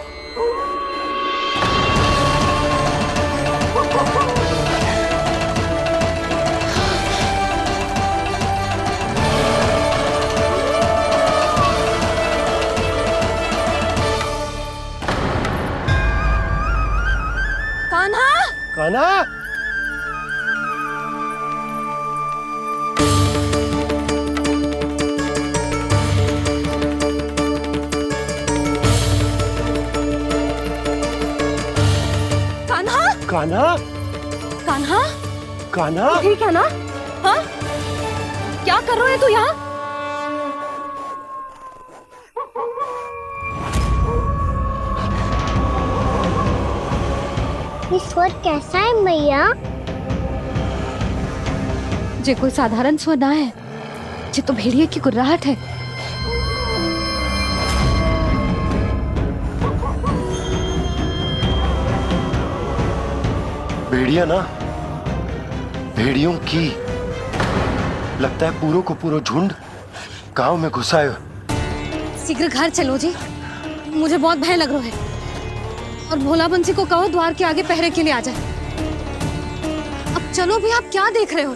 Speaker 1: कान्हा,
Speaker 17: कान्हा, कान्हा,
Speaker 1: कान्हा,
Speaker 17: कान्हा,
Speaker 1: ठीक है ना? हाँ? क्या कर रहे हो तू यहाँ?
Speaker 14: ये स्वर कैसा है मैया?
Speaker 1: जे कोई साधारण स्वर ना है, जे तो भेड़िए की गुर्राहट है।
Speaker 17: भेड़िया ना, भेड़ियों की लगता है पूरो को पूरो झुंड गांव में घुसा है।
Speaker 1: शीघ्र घर चलो जी, मुझे बहुत भय लग रहा है। और भोला बंसी को कहो द्वार के आगे पहरे के लिए आ जाए। अब चलो भी, आप क्या देख रहे हो?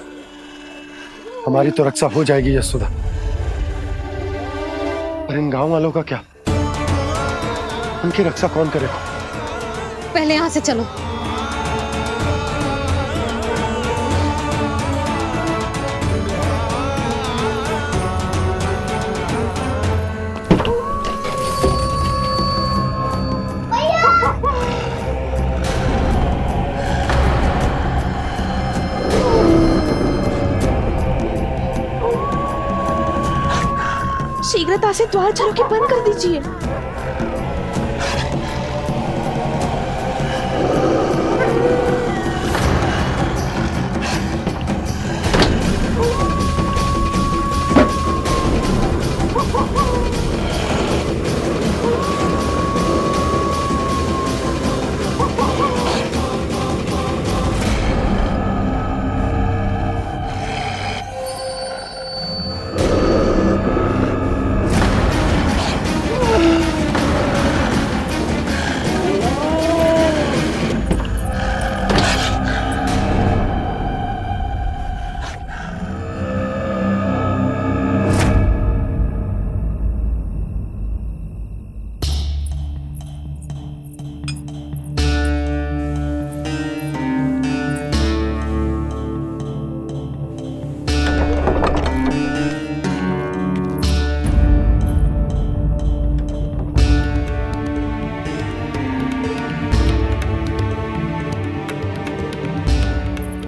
Speaker 17: हमारी तो रक्षा हो जाएगी यशोदा, पर इन गांव वालों का क्या? उनकी रक्षा कौन करेगा?
Speaker 1: पहले यहाँ से चलो।
Speaker 18: शीघ्रता से द्वार चलो के बंद कर दीजिए।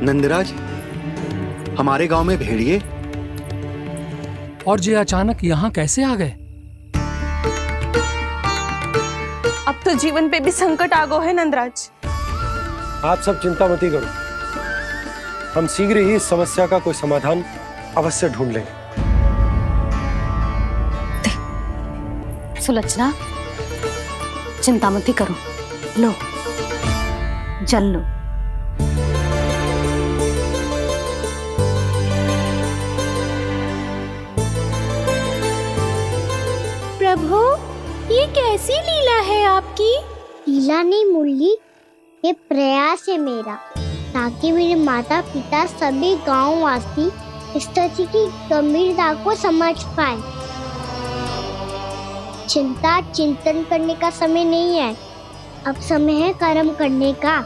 Speaker 5: नंदराज, हमारे गांव में भेड़िए
Speaker 11: और ये अचानक यहाँ कैसे आ गए?
Speaker 24: अब तो जीवन पे भी संकट आ गो है नंदराज।
Speaker 17: आप सब चिंता मत करो, हम शीघ्र ही इस समस्या का कोई समाधान अवश्य ढूंढ लेंगे।
Speaker 1: सुलक्षणा, चिंता मत करो, लो जल लो।
Speaker 14: प्रभु, ये कैसी लीला है आपकी? लीला नहीं मुरली, ये प्रयास है मेरा, ताकि मेरे माता पिता सभी गांव वासी इस स्थिति की गंभीरता को समझ पाए। चिंता चिंतन करने का समय नहीं है, अब समय है कर्म करने का,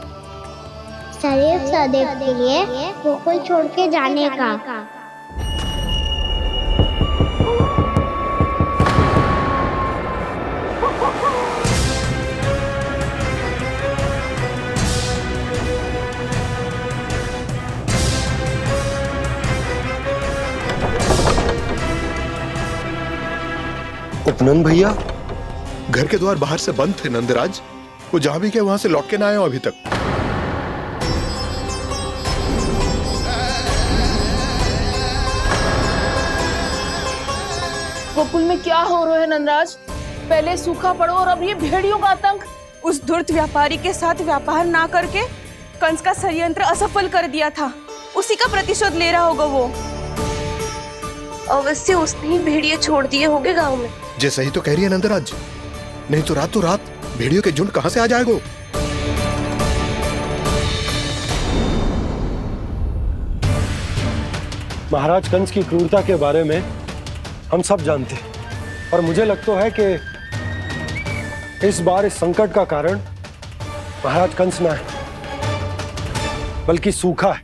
Speaker 14: सदैव सदैव के लिए गोकुल छोड़ के जाने का।
Speaker 17: उपनंद भैया,
Speaker 2: घर के द्वार बाहर से बंद थे नंदराज, वो जहां भी गए वहां से लौट के ना आए हो अभी तक।
Speaker 18: गोकुल में क्या हो रहा है नंदराज? पहले सूखा पड़ो और अब ये भेड़ियों का आतंक।
Speaker 24: उस धूर्त व्यापारी के साथ व्यापार ना करके कंस का षड्यंत्र असफल कर दिया था, उसी का प्रतिशोध ले रहा होगा वो।
Speaker 10: अवश्य उसने ही भेड़िए छोड़ दिए होंगे गांव में।
Speaker 2: जैसा ही तो कह रही है नंदराज, नहीं तो रात भेड़ियों के झुंड कहां से आ जाएगा?
Speaker 17: महाराज कंस की क्रूरता के बारे में हम सब जानते हैं, और मुझे लगता है कि इस बार इस संकट का कारण महाराज कंस ना है, बल्कि सूखा है।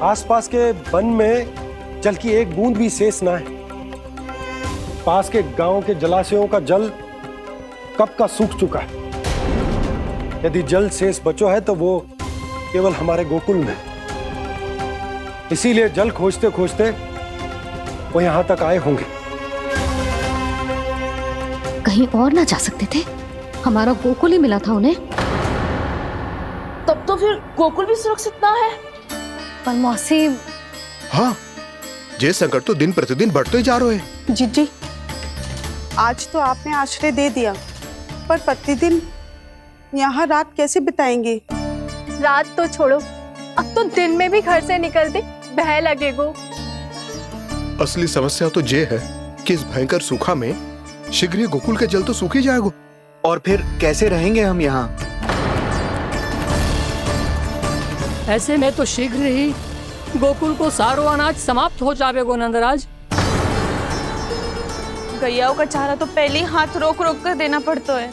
Speaker 17: आसपास के वन में जल की एक बूंद भी शेष ना है। पास के गांव के जलाशयों का जल कब का सूख चुका है। यदि जल शेष बचो है तो वो केवल हमारे गोकुल में। इसीलिए जल खोजते खोजते वो यहां तक आए होंगे।
Speaker 1: कहीं और ना जा सकते थे? हमारा गोकुल ही मिला था उन्हें।
Speaker 18: तब तो फिर गोकुल भी सुरक्षित ना है।
Speaker 1: पर मौसी,
Speaker 2: हाँ, ये संकट तो दिन प्रतिदिन बढ़ते ही जा रहे हैं।
Speaker 21: जीजी, आज तो आपने आश्रय दे दिया, पर प्रतिदिन यहाँ रात कैसे बिताएंगे?
Speaker 12: रात तो छोड़ो, अब तो दिन में भी घर से निकलते भय लगेगो।
Speaker 2: असली समस्या तो ये है कि इस भयंकर सूखा में शीघ्र ही गोकुल के जल तो सूख ही जाएगा।
Speaker 5: और फिर कैसे रहेंगे हम यहाँ?
Speaker 11: ऐसे में तो शीघ्र ही गोकुल को सारो अनाज समाप्त हो जाएगा नंदराज।
Speaker 24: गैयाओं का चारा तो पहले ही हाथ रोक रोक कर देना पड़ता है।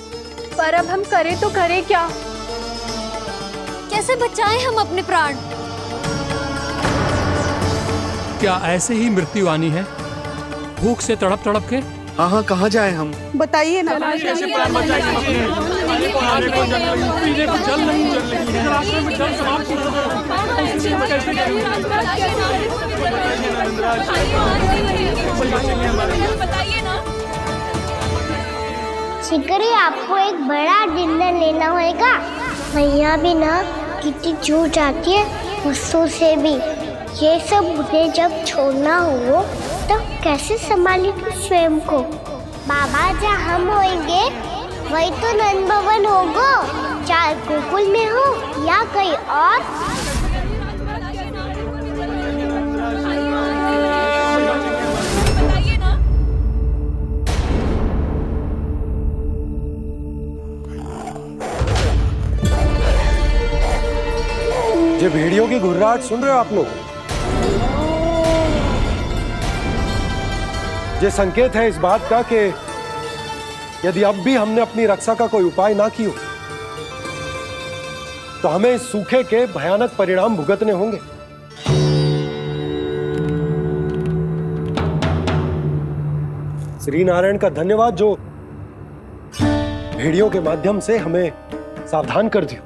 Speaker 12: पर अब हम करें तो करें क्या?
Speaker 1: कैसे बचाएं हम अपने प्राण?
Speaker 11: क्या ऐसे ही मृत्यु आनी है, भूख से तड़प तड़प के?
Speaker 5: हाँ हाँ, कहाँ जाए हम?
Speaker 21: बताइए ना।
Speaker 11: कैसे प्राण बचाएं? खाने को जल नहीं, पीने को जल नहीं, रास्ते में जल समाप्त हो
Speaker 14: शीघ्र ही आपको एक बड़ा निर्णय लेना होगा। मैया भी ना कितनी जूझ जाती है गुस्सों से भी। ये सब उन्हें जब छोड़ना हो तो कैसे संभाले तू स्वयं को? बाबा जहाँ हम होंगे वही तो नंद भवन होगा, चाहे गोकुल में हो या कहीं और।
Speaker 17: ये भेड़ियों की घुर्राहट सुन रहे हो आप लोग? ये संकेत है इस बात का कि यदि अब भी हमने अपनी रक्षा का कोई उपाय ना किया तो हमें इस सूखे के भयानक परिणाम भुगतने होंगे। श्री नारायण का धन्यवाद जो भेड़ियों के माध्यम से हमें सावधान कर दिया।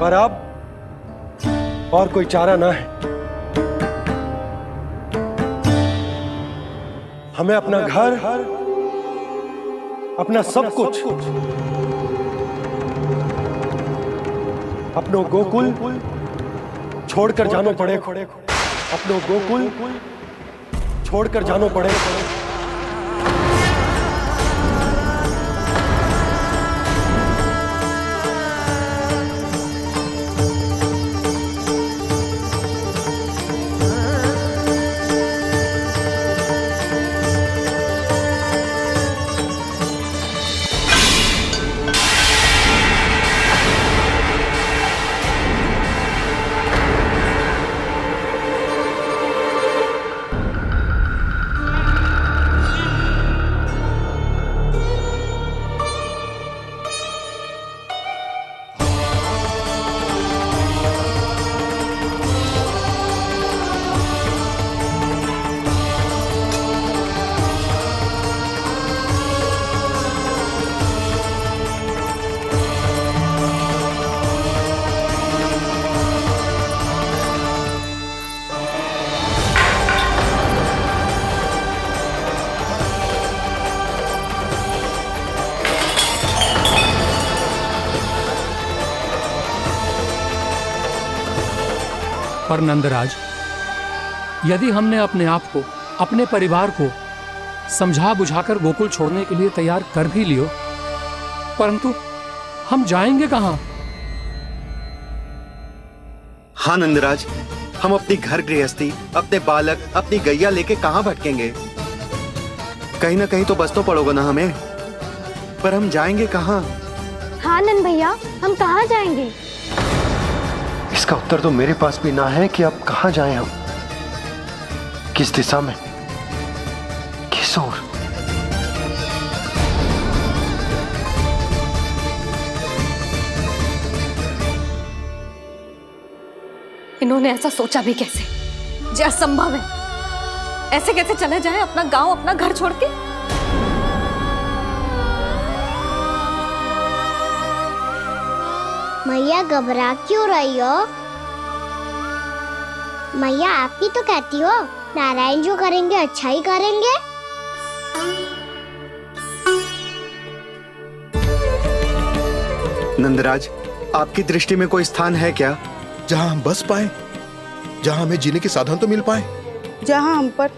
Speaker 17: पर अब और कोई चारा ना है। हमें अपना घर, अपना सब कुछ, अपनो गोकुल छोड़कर जानो पड़े। अपनो गोकुल छोड़कर जानो पड़े।
Speaker 11: पर नंदराज, यदि हमने अपने आप को, अपने परिवार को समझा बुझाकर गोकुल छोड़ने के लिए तैयार कर भी लियो, परंतु हम जाएंगे कहां?
Speaker 5: हाँ नंदराज, हम अपनी घर गृहस्थी, अपने बालक, अपनी गैया लेके कहां भटकेंगे? कहीं ना कहीं तो बस तो पड़ोगे ना हमें, पर हम जाएंगे कहां?
Speaker 8: हाँ नंद भैया, हम कहाँ जाएंगे?
Speaker 17: इसका उत्तर तो मेरे पास भी ना है कि अब कहां जाएं हम, किस दिशा में, किस ओर।
Speaker 1: इन्होंने ऐसा सोचा भी कैसे? जो असंभव है। ऐसे कैसे चले जाएं अपना गांव, अपना घर छोड़ के?
Speaker 14: मैया घबरा क्यों रही हो? मैया आप ही तो कहती हो नारायण जो करेंगे अच्छा ही करेंगे।
Speaker 5: नंदराज, आपकी दृष्टि में कोई स्थान है क्या
Speaker 2: जहां हम बस पाए, जहां हमें जीने के साधन तो मिल पाए,
Speaker 21: जहाँ हम पर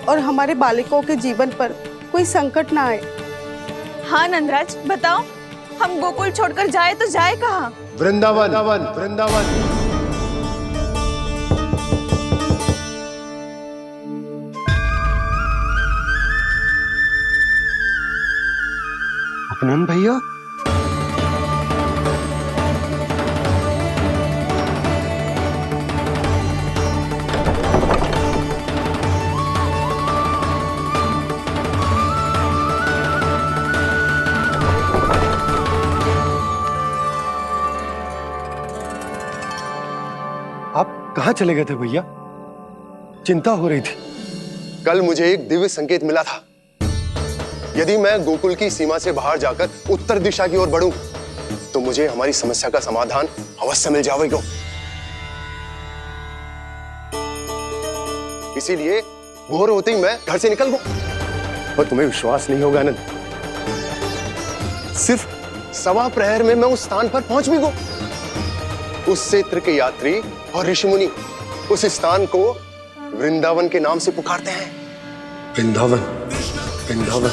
Speaker 21: और हमारे बालकों के जीवन पर कोई संकट ना आए?
Speaker 24: हाँ नंदराज, बताओ हम गोकुल छोड़कर जाए तो जाए कहाँ?
Speaker 17: वृंदावन, वृंदावन। उपनंद भैया, आप कहाँ चले गए थे भैया? चिंता हो रही थी।
Speaker 3: कल मुझे एक दिव्य संकेत मिला था। यदि मैं गोकुल की सीमा से बाहर जाकर उत्तर दिशा की ओर बढ़ूं, तो मुझे हमारी समस्या का समाधान अवश्य मिल जाएगा। इसीलिए भोर होते ही मैं घर से निकल गया। पर तुम्हें विश्वास नहीं होगा आनंद, सिर्फ 1.25 प्रहर में मैं उस स्थान पर पहुंच भी गया। उस क्षेत्र के यात्री और ऋषिमुनि उस स्थान को वृंदावन के नाम से पुकारते हैं।
Speaker 17: वृंदावन, वृंदावन,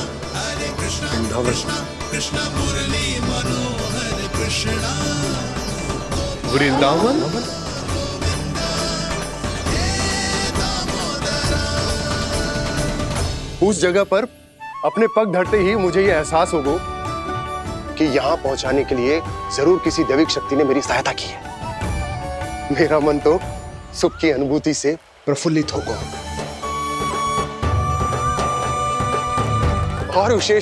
Speaker 17: वृंदावन।
Speaker 2: वृंदावन।
Speaker 3: उस जगह पर अपने पग धरते ही मुझे यह एहसास होगा कि यहां पहुंचाने के लिए जरूर किसी दैविक शक्ति ने मेरी सहायता की है। मेरा मन तो सुख की अनुभूति से प्रफुल्लित होगा। और विशेष